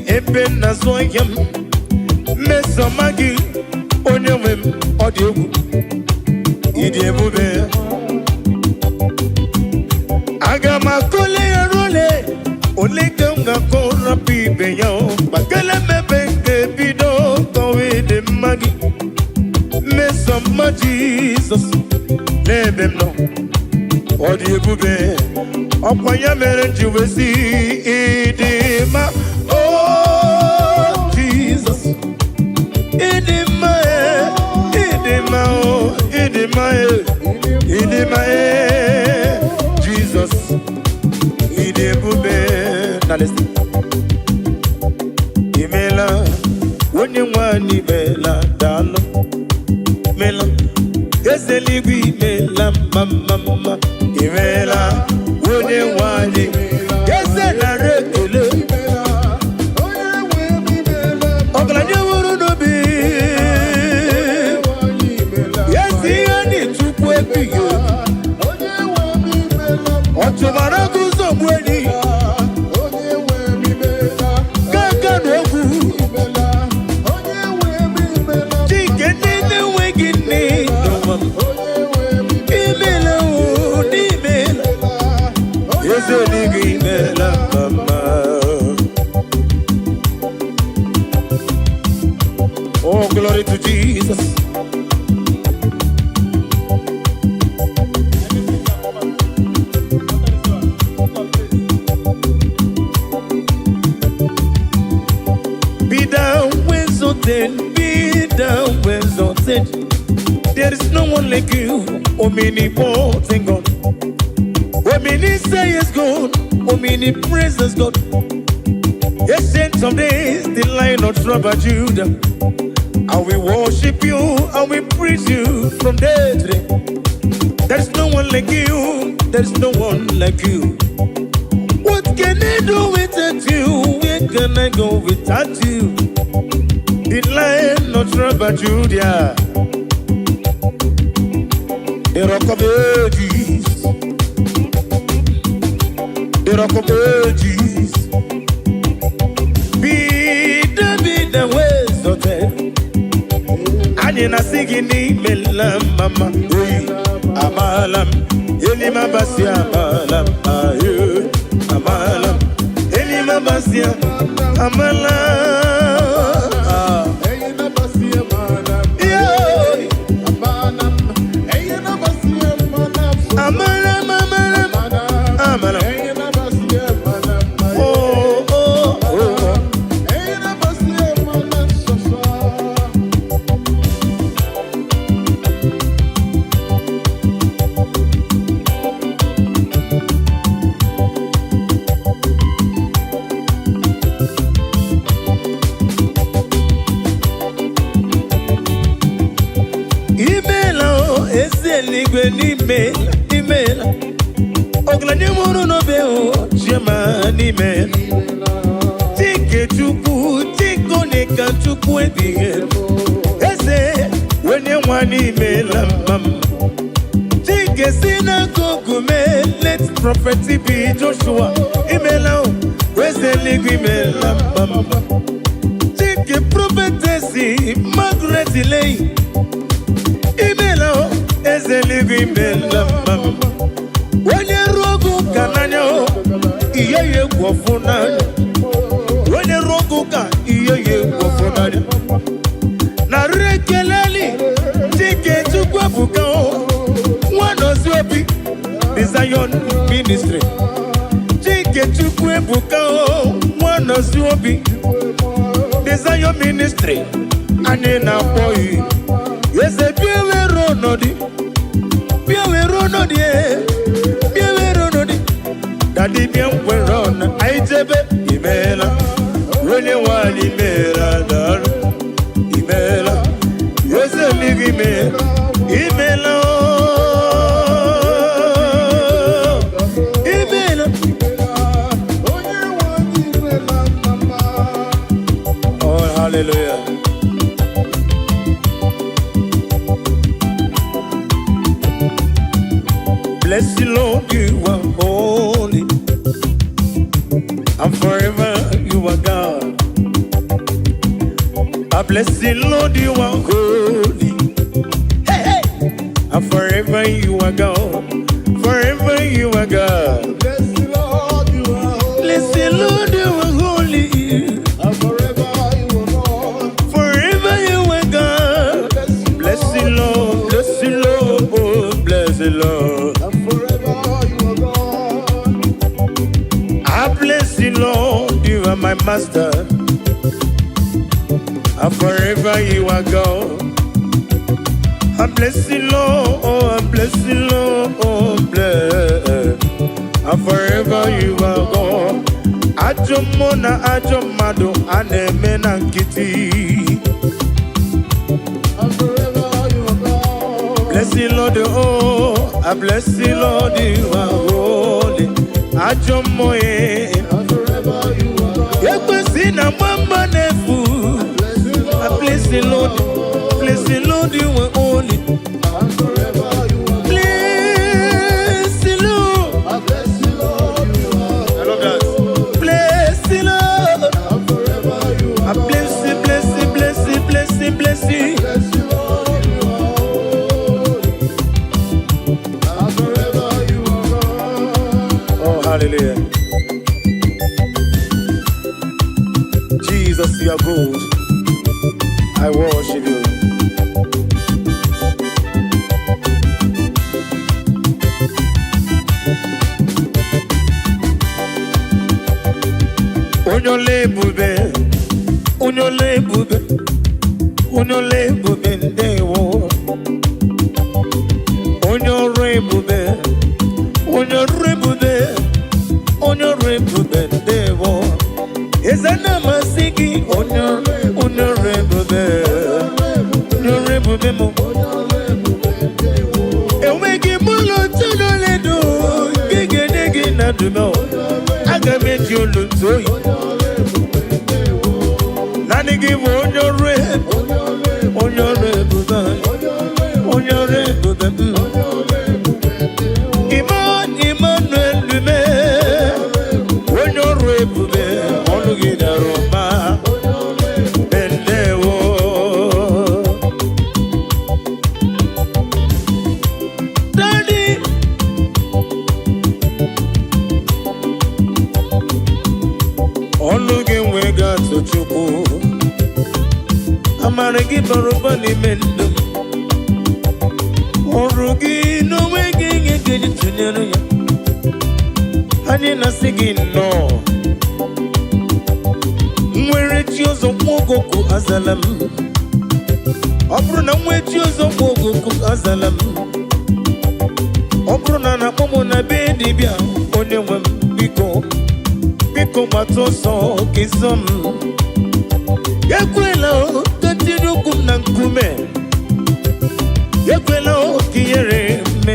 ebe na soyam Mesomagi onyeme odebu Idebube Agama kole role Olegamga kora pibe yo Bakele mebenge bido Kowe de magi Mesoma Jesus Nebem no Odebube Okwanya mere juwesi Idema Oh Jesus Idema Idema oh Idema Jesus Idebube Now listen Imela When you want Imela Dalo Mela Yeseligwi Mela Mama Imela When you want Yesela Rekele Oglanya Wuru Nobi Otubara kuzo mweni Kaka nogu Chikene wegini Imela o nimela Yese ligi imela mama Oh glory to Jesus. Be down when exalted. There is no one like you, omnipotent God. Omni say is God, omni praises God. Ancient of days, the Lion of tribe of Judah. And we worship you, and we praise you from day to day. There is no one like you, there is no one like you. What can I do without you? Where can I go without you? The Lion of tribe of Judah, the Rock of Ages, the Rock of Ages. Be the ways of it. And in a singing melam mama, amalam, elima basia amalam, ayu, amalam, elima basia amalam. n'igwe n'imela ọgaranya mụrụ n'obe chioma n'imela Chike Chukwu Chike onye ka Chukwu ebighị eze onye nwa n'imela mama Chike si n'akụkụ mee let prophet be Joshua imela eze eluigwe imela mama Chike prophetesi Margaret Lay imela eze eluigwe imela mama onye rogu ka n'anya ihe ya egwu ọfụ n'anya onye rogu ka ihe ya egwu ọfụ n'anya narị ekeleli Chike Chukwu ebuka nwanọzi obi the Zion ministry Chike Chukwu ebuka nwanọzi obi the Zion ministry anyị na-akpọ eze biewere ọnọdụ Daddy bien werona aijebe imela wele wali imela dar imela yese ligime imela imela oh hallelujah bless the Lord you are holy and forever you are God. I bless the Lord, you are holy. Hey, hey. And forever you are God. Forever you are God. Bless the Lord, you are holy. Bless the Lord, you are holy. And forever you are God. Forever you are God. Bless the Lord, bless the Lord, oh, bless the Lord. And forever you are God. I bless the Lord, you are my master. And forever you are God. I bless the Lord, oh, I bless the Lord, oh, bless. And forever you are God. Ajomona, Ajomado, Anemena Kitty. And forever you are God. Bless the Lord, oh, I bless the Lord, you are holy. Ajomoye. And forever you are God. Yekwesina mama nefu. I bless the Lord, you are holy. And forever you are God. Bless the Lord. I bless the Lord, you are I love that. Bless the Lord. and forever you I are God. bless it, bless it, bless it, bless it, bless it. Bless the Lord, you are holy. And forever you are God. Oh, hallelujah. Jesus, you are good. I worship you. Unyole bube, unyole bube, unyole bube ndewo. Unyore bube, unyore bube, unyore bube ndewo. Ezana masiki, unyore bube, unyore bube mo. Ewegi mulo tunole do, gege nege na dumo. Agameji olutoyi. Nani give unyore bube, unyore bube. Emmanuel lume, unyore bube, onugida roma, bendewo. Daddy, olugi wega tochukwu, amaragi baruba ni mendo. Orugi no wege ngege tunyere ya. Anyị na-asị gị nnọọ. Nwere chi ọzọ mwogoku azala m. Ọ bụrụ na nwe chi ọzọ mwogoku azala m. Ọ bụrụ na na-akpọ m na be dibịa onye nwe m biko gbata ọsọ ka ịzọ m. Ekwela ka tinye ụkwụ m na nkume. Ekwela ka ihere m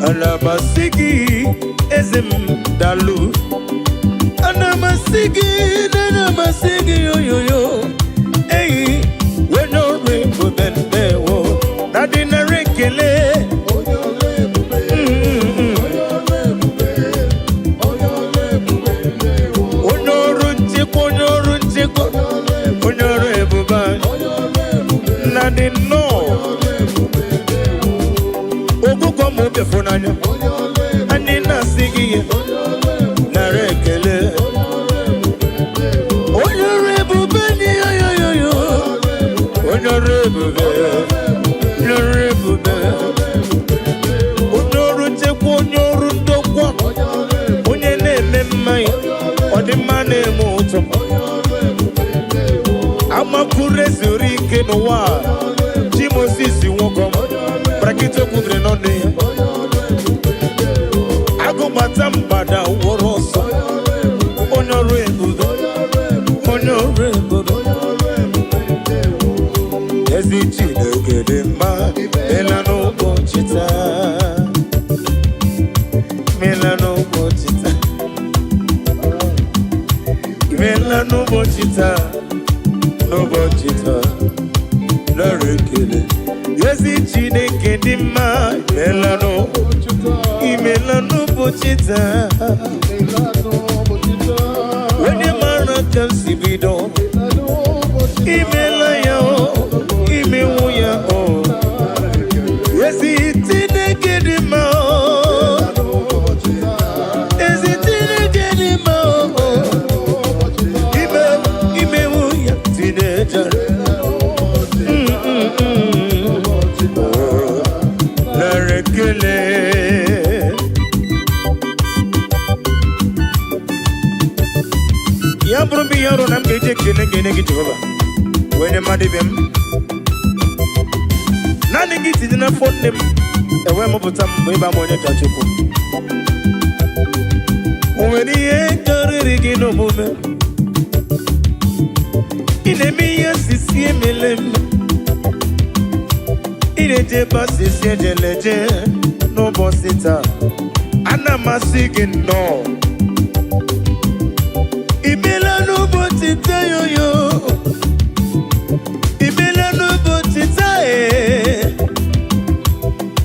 Anamasigi, ezem dalu. Anamasigi, yo yo yo. Hey, we no rainbow bende wo. Nadina rekele. Nadino. Ogugo mo be fonanya. Anina sigi narekele. Amakure zurike no wa Jimosisi wokom Prakito kudre none Ago matambada woroso Honorable Ezichi negedema Melano bochita Melano bochita no bochita Larekele Ezichi negedema Melano Melano bochita When your man comes to be done Imela yo Imewoya o Ezichi negedema Ezichi negedema Imewoya Tineja Larekele Yambrubi yaro namgeje kene Jehovah When madibem Nani giti dina phone them Ewe mobutam weba monye kachuku Uweni kariri gino mume Inemiya sisi emelem Ineje sisi ejeleje No bosita Anamasigi no Imela no bosita yo Imela no botita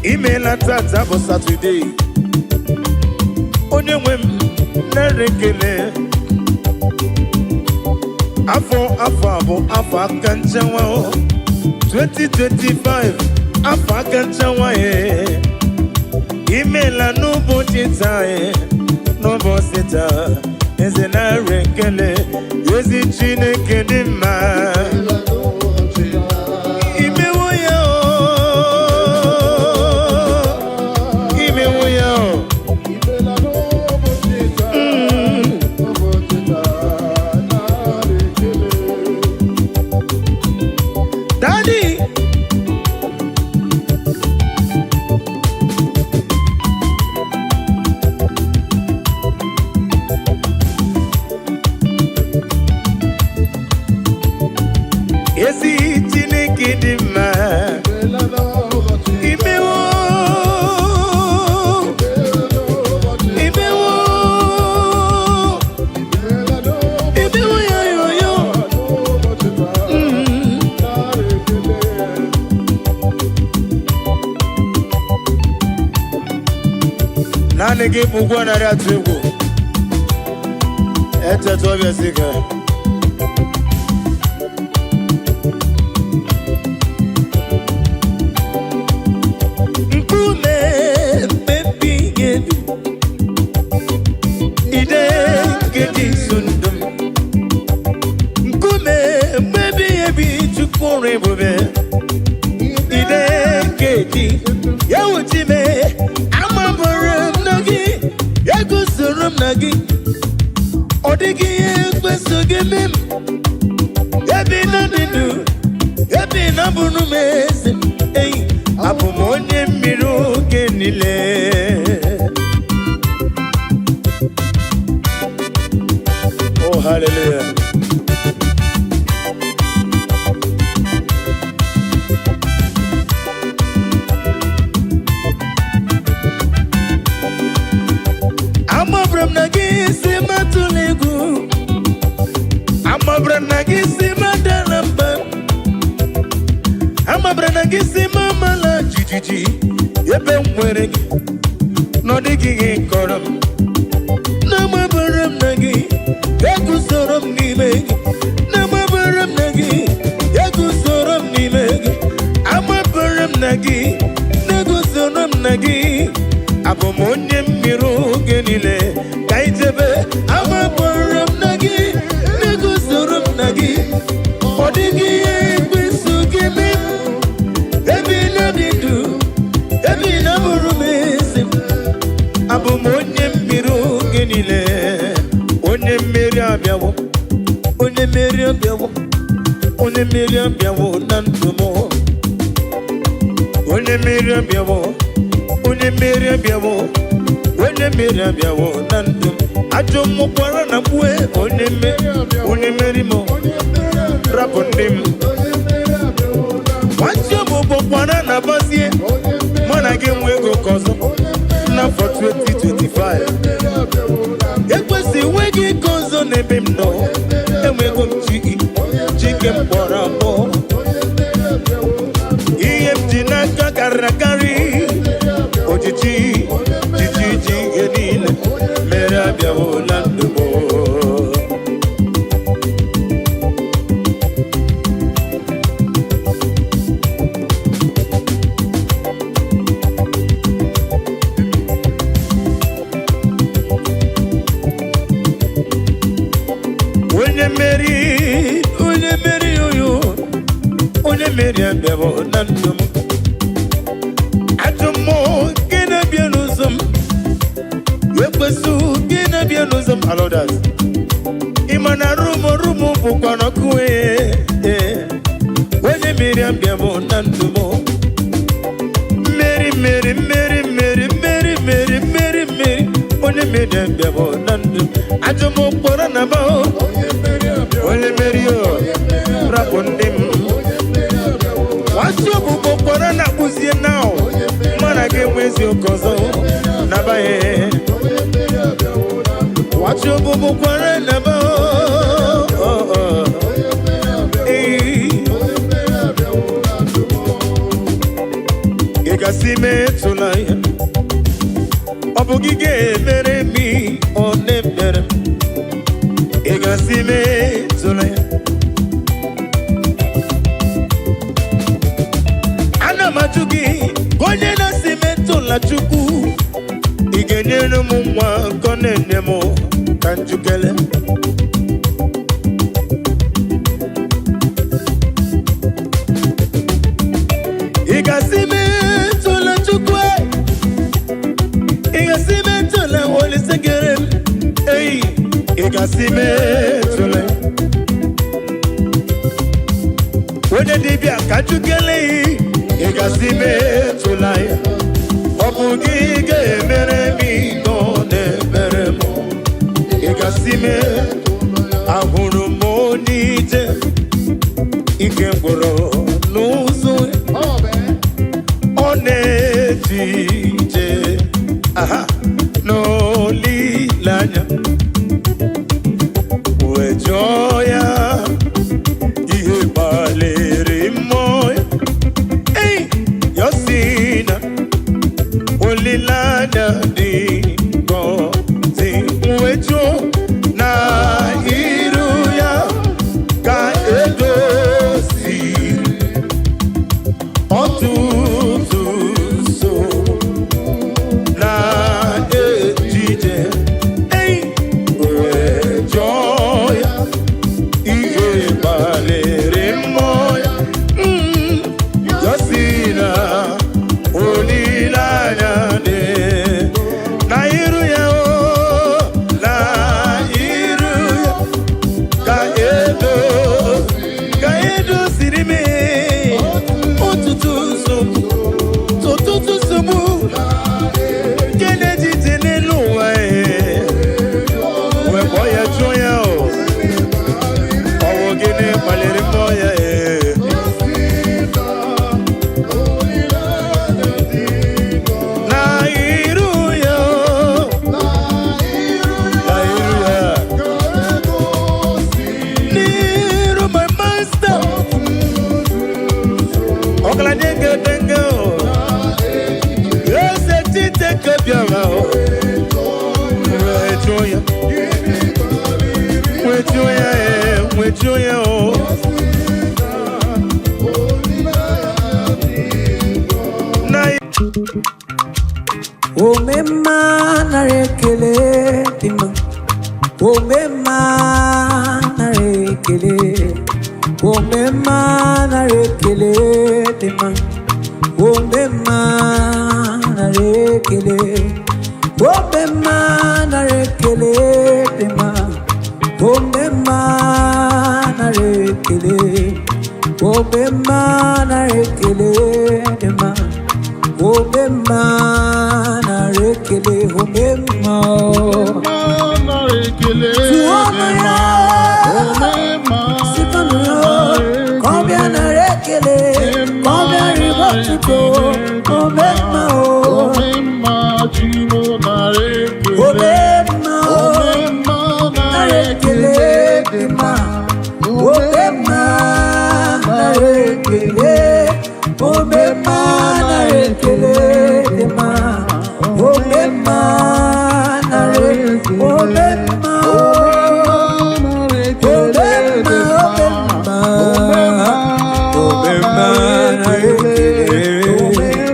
Imela tata bo Saturday Onye nwem narekele Afo akanchawa 2025 Afo akanchawa Imela no botita No botita Eze narekele Yezi Chineke di ma Nani ke pugwa na ria tugo Ete to bia sika Nkume baby gedu Ide gedi sundum Nkume baby ebi tukore bobe Ide gedi Yawutime Nagi Odigi ekweso gemem Ebi na didu Ebi na bunu mesi Ey Apumonye miru genile Oh hallelujah gị si mama la jijiji ebe m nwere gị n'ọdịghị gị kọrọ m n'amabara m na gị eguzoro m n'ime gị n'amabara m na gị eguzoro m n'ime gị amabara m na gị neguzoro m na gị abụ m onye mmiri oge niile ka ijebe amabara m na gị neguzoro m na gị ọ dịghị ihe ekwesu gị mee ebe na-adị ndụ ebe na-abụrụ m ezi m abụ m onye mmiri oge niile onye mmeri abịawo onye mmeri abịawo onye mmeri abịawo na ndụ m onye mmeri abịawo onye mmeri abịawo onye mmeri abịawo na ndụ m ajọ mmụkwara na mkpue onye mmeri m rapụ ndị m nwanchi ọbụbụkwara na bazie mụ na gị nwe ego ka ọzọ n'afọ 2025 ekwesị nwe gị ka ọzọ n'ebe m nọ enwego m chike m kpọrọ abụọ ihe m ji n'aka karịrị akarị ojiji ihe niile mere abịawo na ndụ m onye mmeri abịawo na ndụ m ajọ mmụọ gị na-abịa n'ụzọ m ekwesu gị na-abịa n'ụzọ m alodas ịma na rụmụ bụkwa n'ọkụ onye mmeri abịawo na ndụ m mmeri onye mmeri abịawo na ndụ ajọ m kpọrọ na ba onye mmeri rapụ ndị m nwachi ọbụbụ kpọrọ na akpụzie na mana gị enwezi oke ọzọ nabaghị nwachi ọbụbụ kpọrọ na ba ị gasị metụla ya ọ bụ gị ga-emere m ọ na-emere ị gasị metụla ya amaju gị onye na-asị metụla Chukwu ị ga-enyere m nwa nkọ na-enye m ka njukele ị ga-asị metụla Chukwu ị ga-asị metụla Olise kere m ị ga-asị metụla onye dibịa ka njukele ị ga-asị metụla ya ọ bụ gị ga-emere m ihe ọ na-emere m ị ga-asị ahụrụ m onye ije ike gwụrụ n'ụzọ ọ na-eji ije n'olileanya wee jụọ ya ihe gbalịrị mmụọ Yosina olilanya di gozi mwejo na iru ya ka edosi otutu so na ejije joya, with joya, oh. O mema na rekele tima, o mema na rekele, o mema na rekele tima, o mema na rekele, o mema na rekele tima, o mema na rekele, o mema na rekele tima. Obema na rekele, obema na rekele, obema sikano, combien na rekele, combien ribotuto, obema obema chimo na rekele, obema na rekele, obema na rekele, obema na rekele dema, obema na rekele, obema na rekele dema, obema na rekele, obema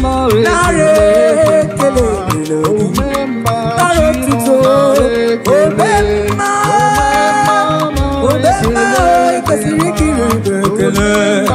na rekele, obema na rekele, obema, obema ikasiriki rekele.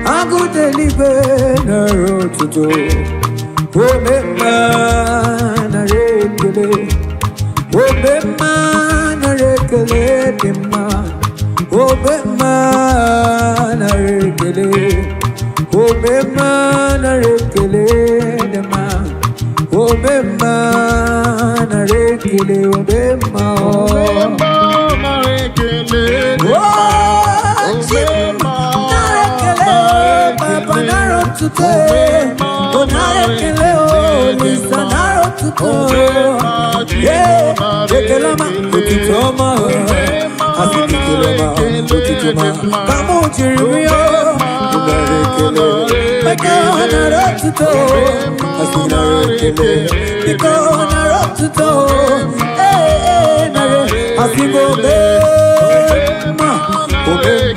I go deliver na rotuto, obema na rekele, obema na rekele dema, obema na rekele, obema na rekele dema, obema na rekele, obema na rekele, today, Onarekele o, Lisa naro tuto. Yeah, Tekelama, Utitoma, Asitikelama, Utitoma. Kamu Chirimio, Onarekele, Meko naro tuto, Asinarekele, Meko naro tuto. Eh, nare, Asigo Bema, Obema.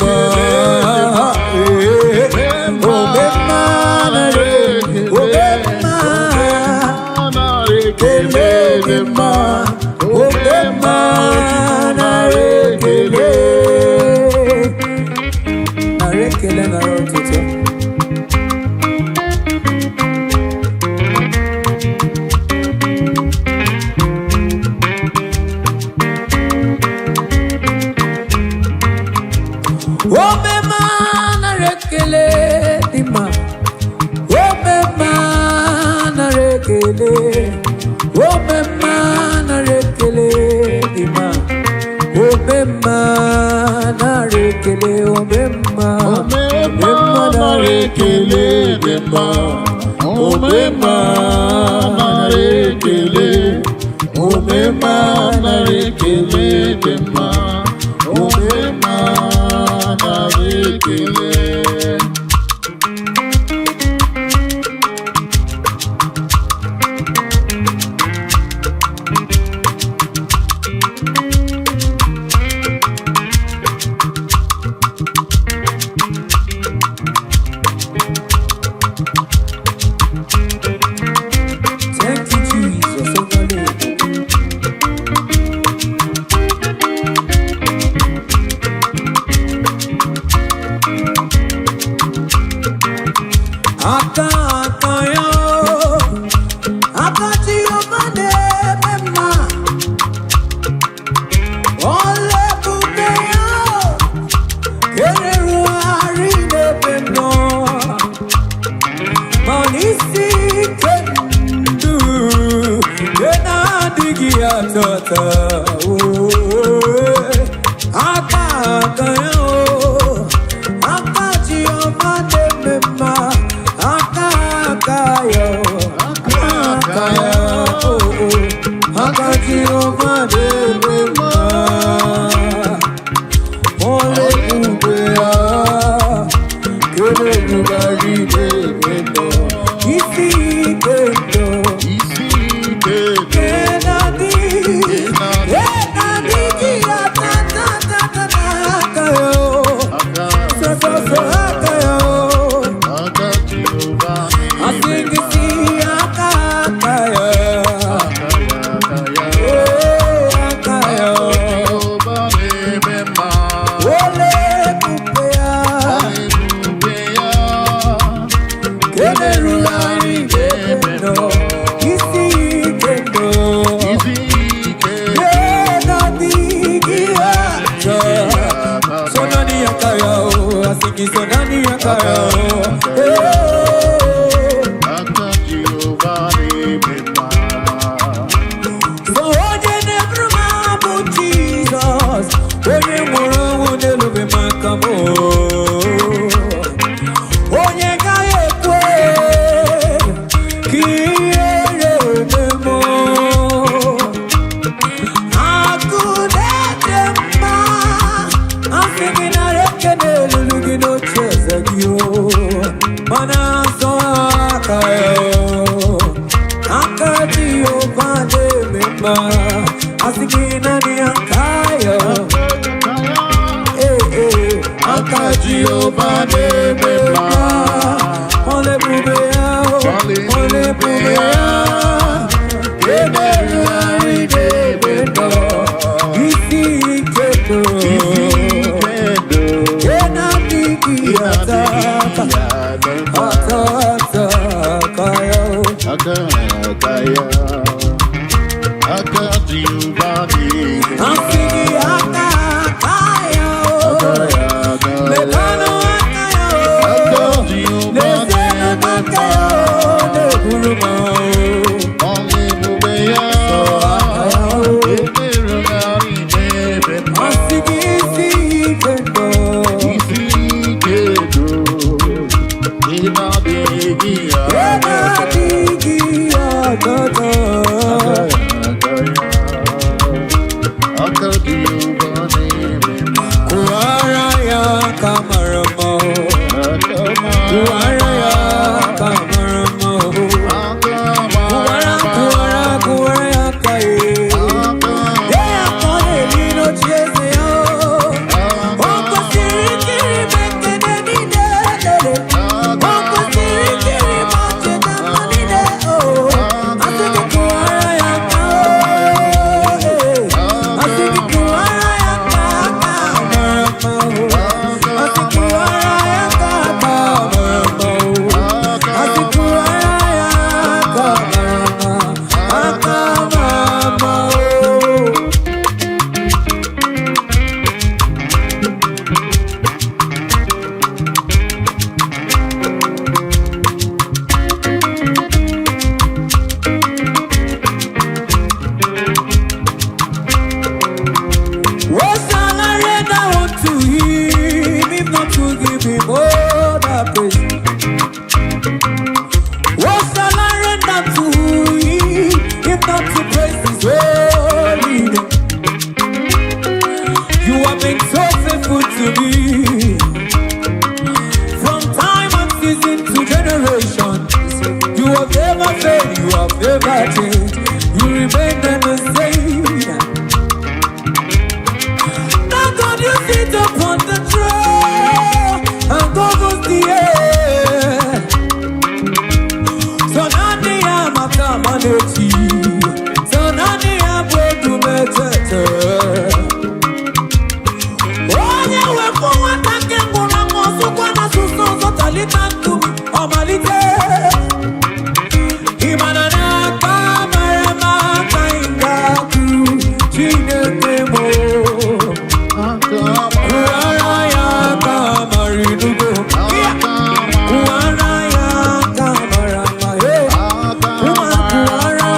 Kuara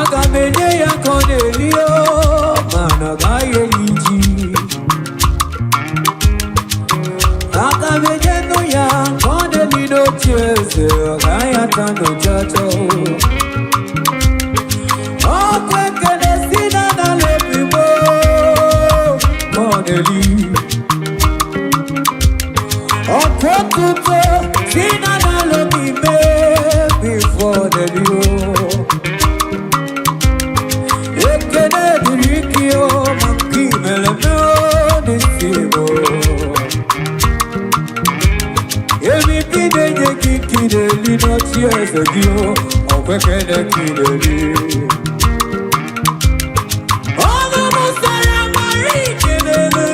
Agamenye ya Cornelio, Managayeliji. Agamenye no ya Cornelio, Chese, Agayatano Chacho. Oh, Kwekene Sina na Lepibo, Cornelio. Oh, Kwekuto Sina na Lopime, before the Leo. Kideli not years ago, or quicker kideli. Oh, the Messiah, Marie, kideli,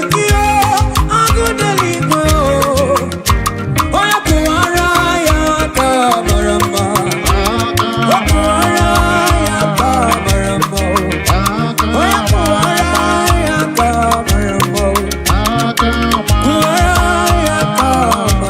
I'm good to leave. Oh, Yakuaraya, Kamarama. Oh, Yakuaraya, Kamarama. Oh, Yakuaraya, Kamarama. Kuaraya, Kamarama.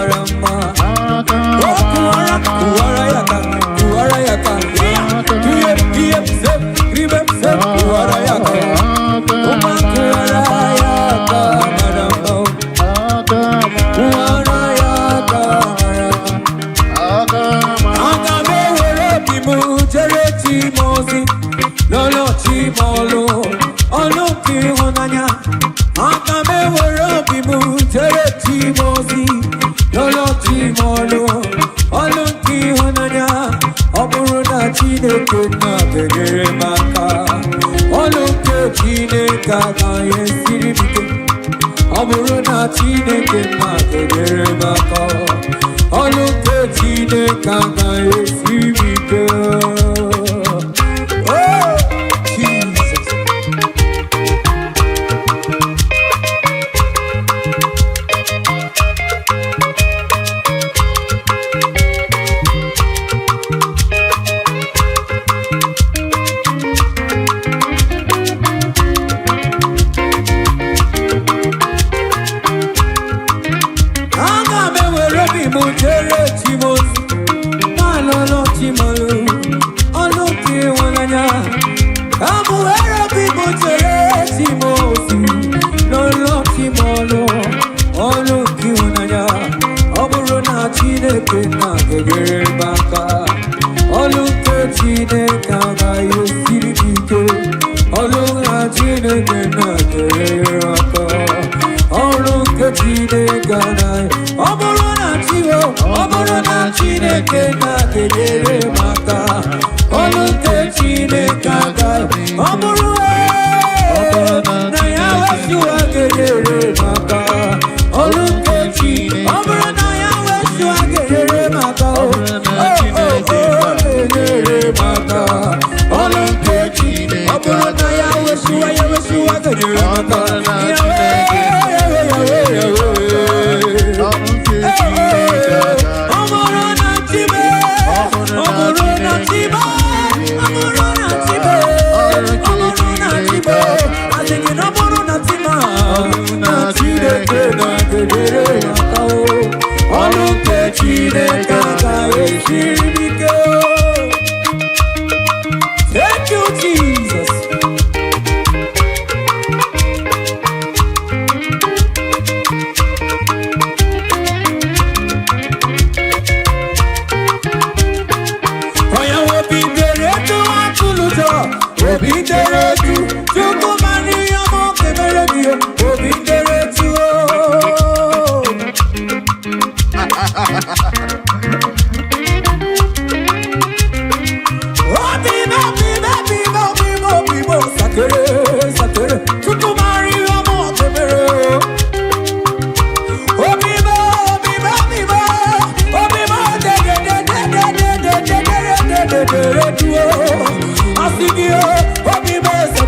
Thank you, Jesus.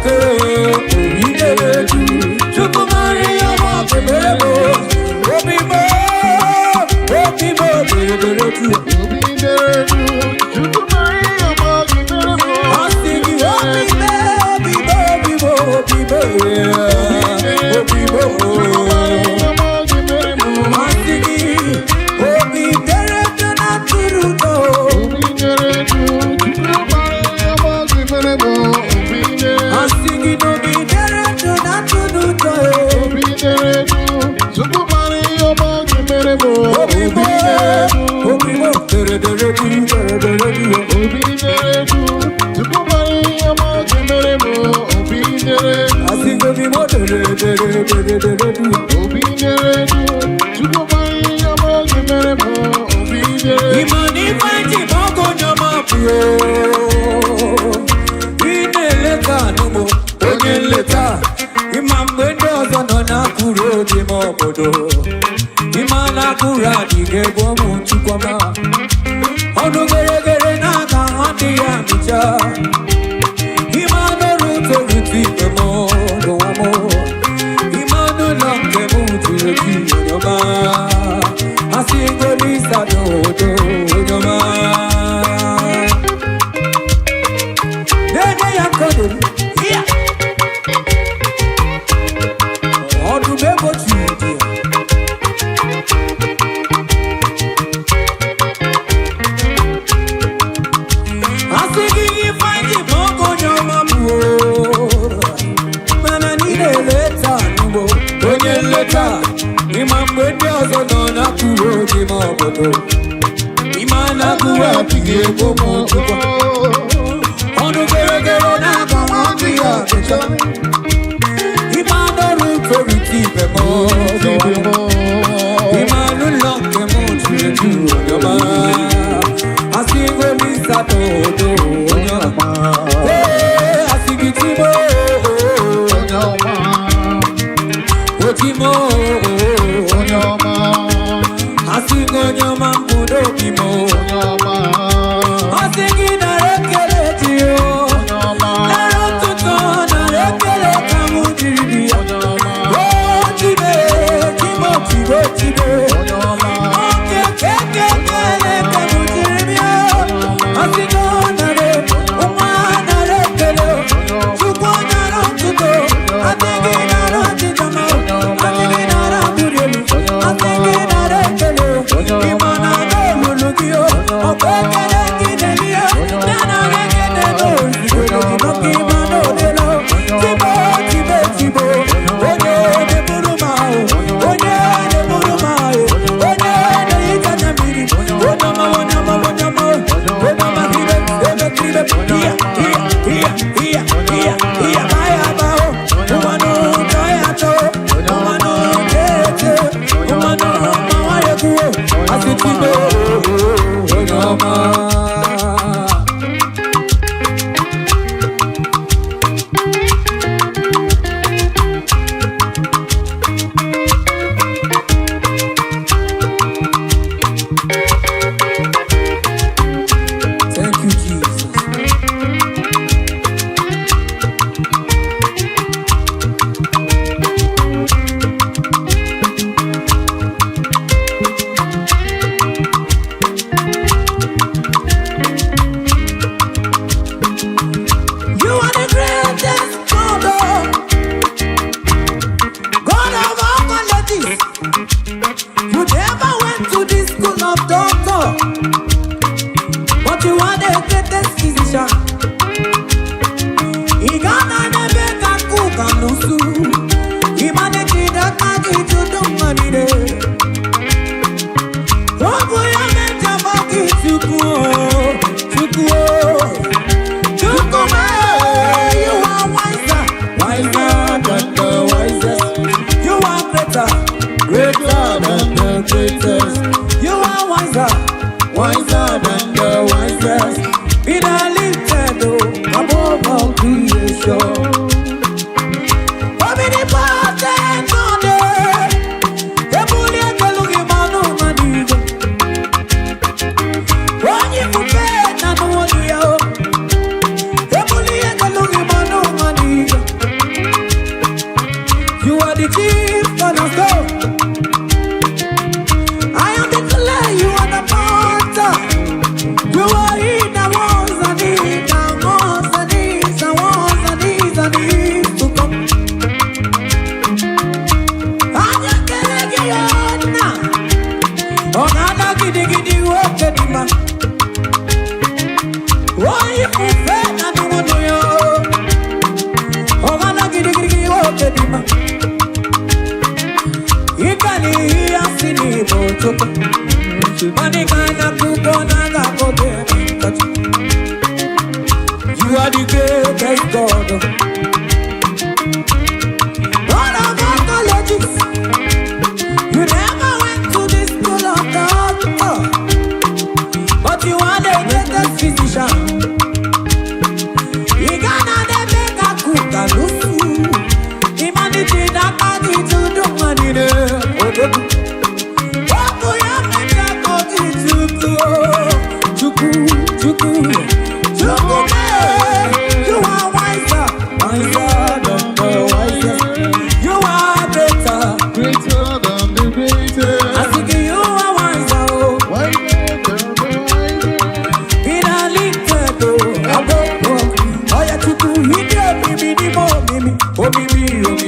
I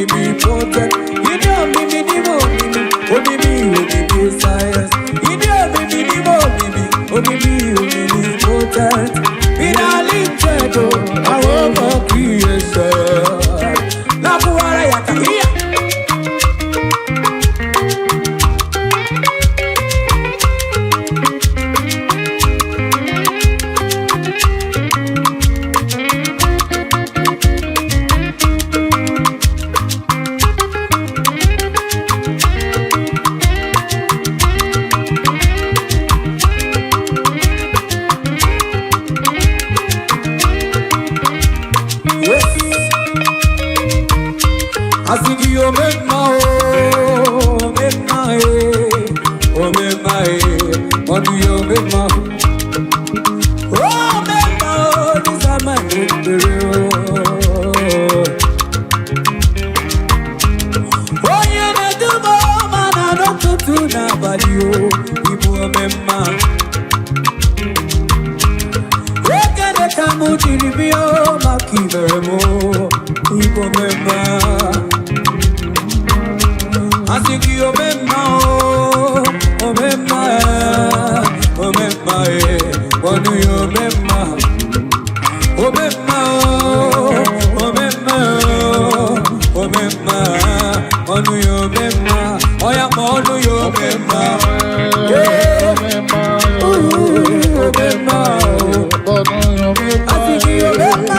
be protect. You know me, science. You know me, protect. In a little, I want to create. Now, who are you? I think you make my oh, make my oh, make my what do you make my oh, make my oh, this is my oh, you make the more man, I don't do nobody oh, Igbo make my look at the camel to the bio, my key very more Igbo make my I think you remember, oh, what do you remember? What do you remember? Oh, yeah, what do you remember? I think you remember.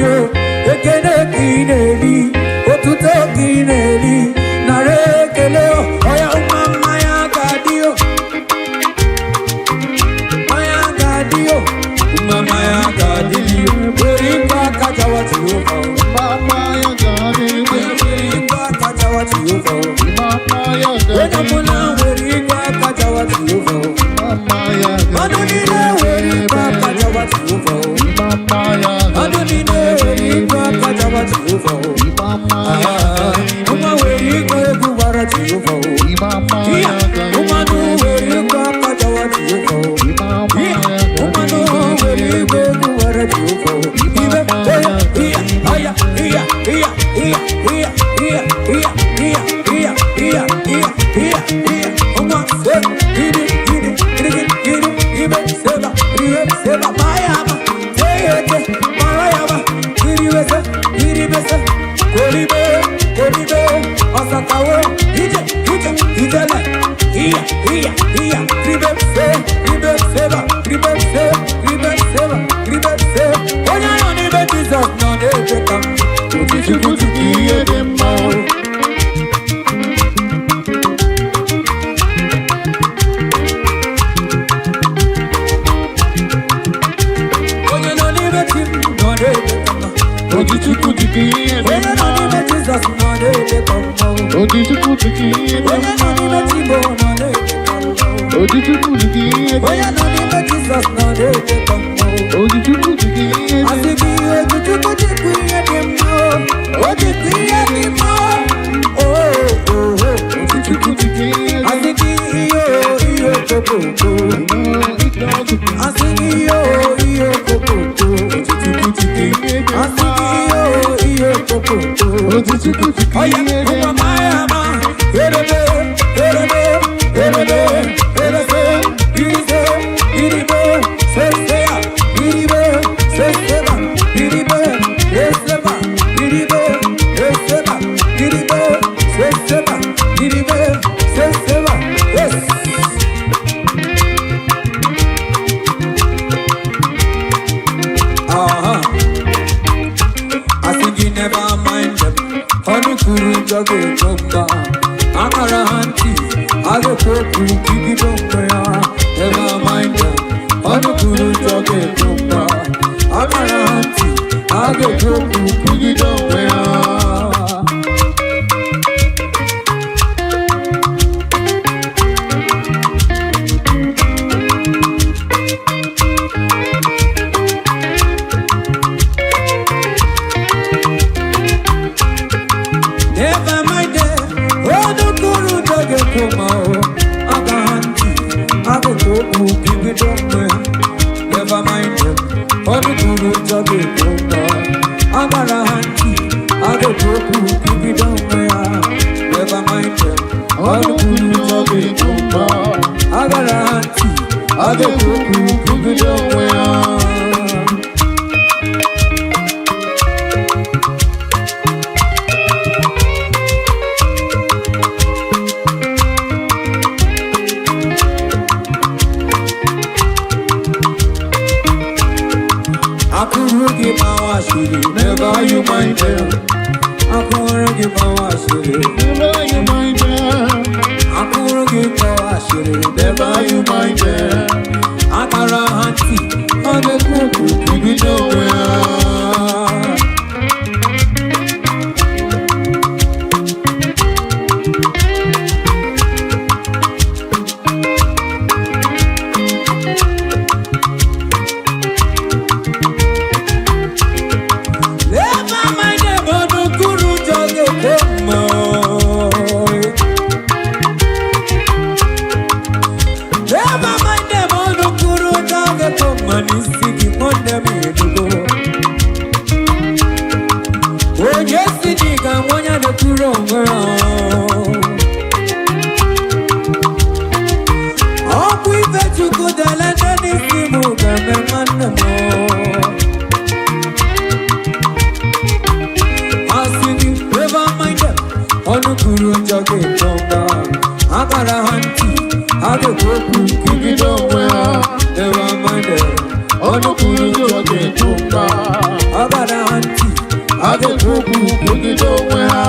ekele kineli, otuto kineli, narekele oya maya gadio, maya gadio, maya gadio, beriba kajawa tiyofa, maya gadio, beriba kajawa tiyofa, maya gadio, wenamuna beriba kajawa tiyofa, maya gadio, manunile beriba kajawa tiyofa, manunile beriba kajawa tiyofa, uma beriba kubara tiyofa, iya umanu beriba kajawa tiyofa, iya umanu beriba kubara tiyofa, ibe iya iya iya iya iya iya iya iya iya iya iya iya iya uma gidi gidi gidi gidi ibe seba mayama teyete marayama gidi bese kolibe asakawo ije itele iya iya iya ibe seba onya yoni be Jesus no dey take am Otichukuti kiye demma. onya yoni be Jesus no dey take am Otichukuti kiye onya demma. yoni be Jesus no dey take am Otichukuti kiye onya yoni be demma. Igbo no dey take am Otichukuti kiye onya demma. yoni be Jesus no dey take am Otichukuti kiye demma. asiki otichukuti kiye demma otikiye demma Otichukuti kiye demma. asiki iyo kokoko asiki iyo kokoko Otichukuti kiye demma. asiki iyo kokoko Otichukuti oya kiye uma demma. mayama erebe iribe seseya iribe seseba iribe seseba iribe seseba iribe seseba iribe seseba yes. I think you never mind them. Honey kuru jage chomba, akara hanti, age koku kiki chomba ya. Never mind them. Honey kuru jage chomba, akara hanti, age koku kiki chomba ya. Never mind it. Oh, no guru jage chomba, aga hanti, age koku kiki chomba ya. Never mind it. Oh, no guru jage chomba, agara hanti, age koku kiki chomba ya. Never mind it. Oh, no guru jage chomba, agara hanti, age koku kiki chomba ya. Akurugi mawashiri, never you mind them. Akurugi mawashiri, Never you mind them. akurugi mawashiri, never you mind them. Akara hanti, age kuku kibi nowhere. Never mind them, oh no guru jage chomba. Never mind them, oh no guru jage chomba. Nisiki monde midugo. Oh yes, niga monya de kuro ngara. Oh kui vechu kudala nani simu kame manamo. Never mind them. Onu kuru jage chomba, agara hanti, age koku kiki chomba. Never mind them. Onu kuru jage chomba, agara hanti. ga-ekwu okwu megide onwe ha.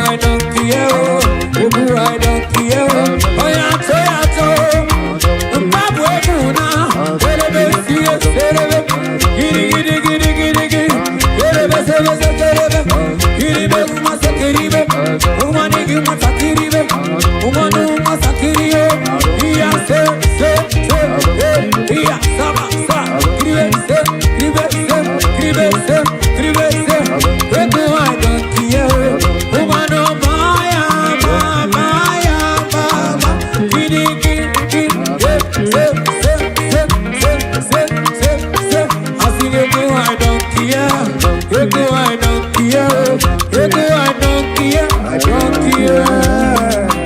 I don't care.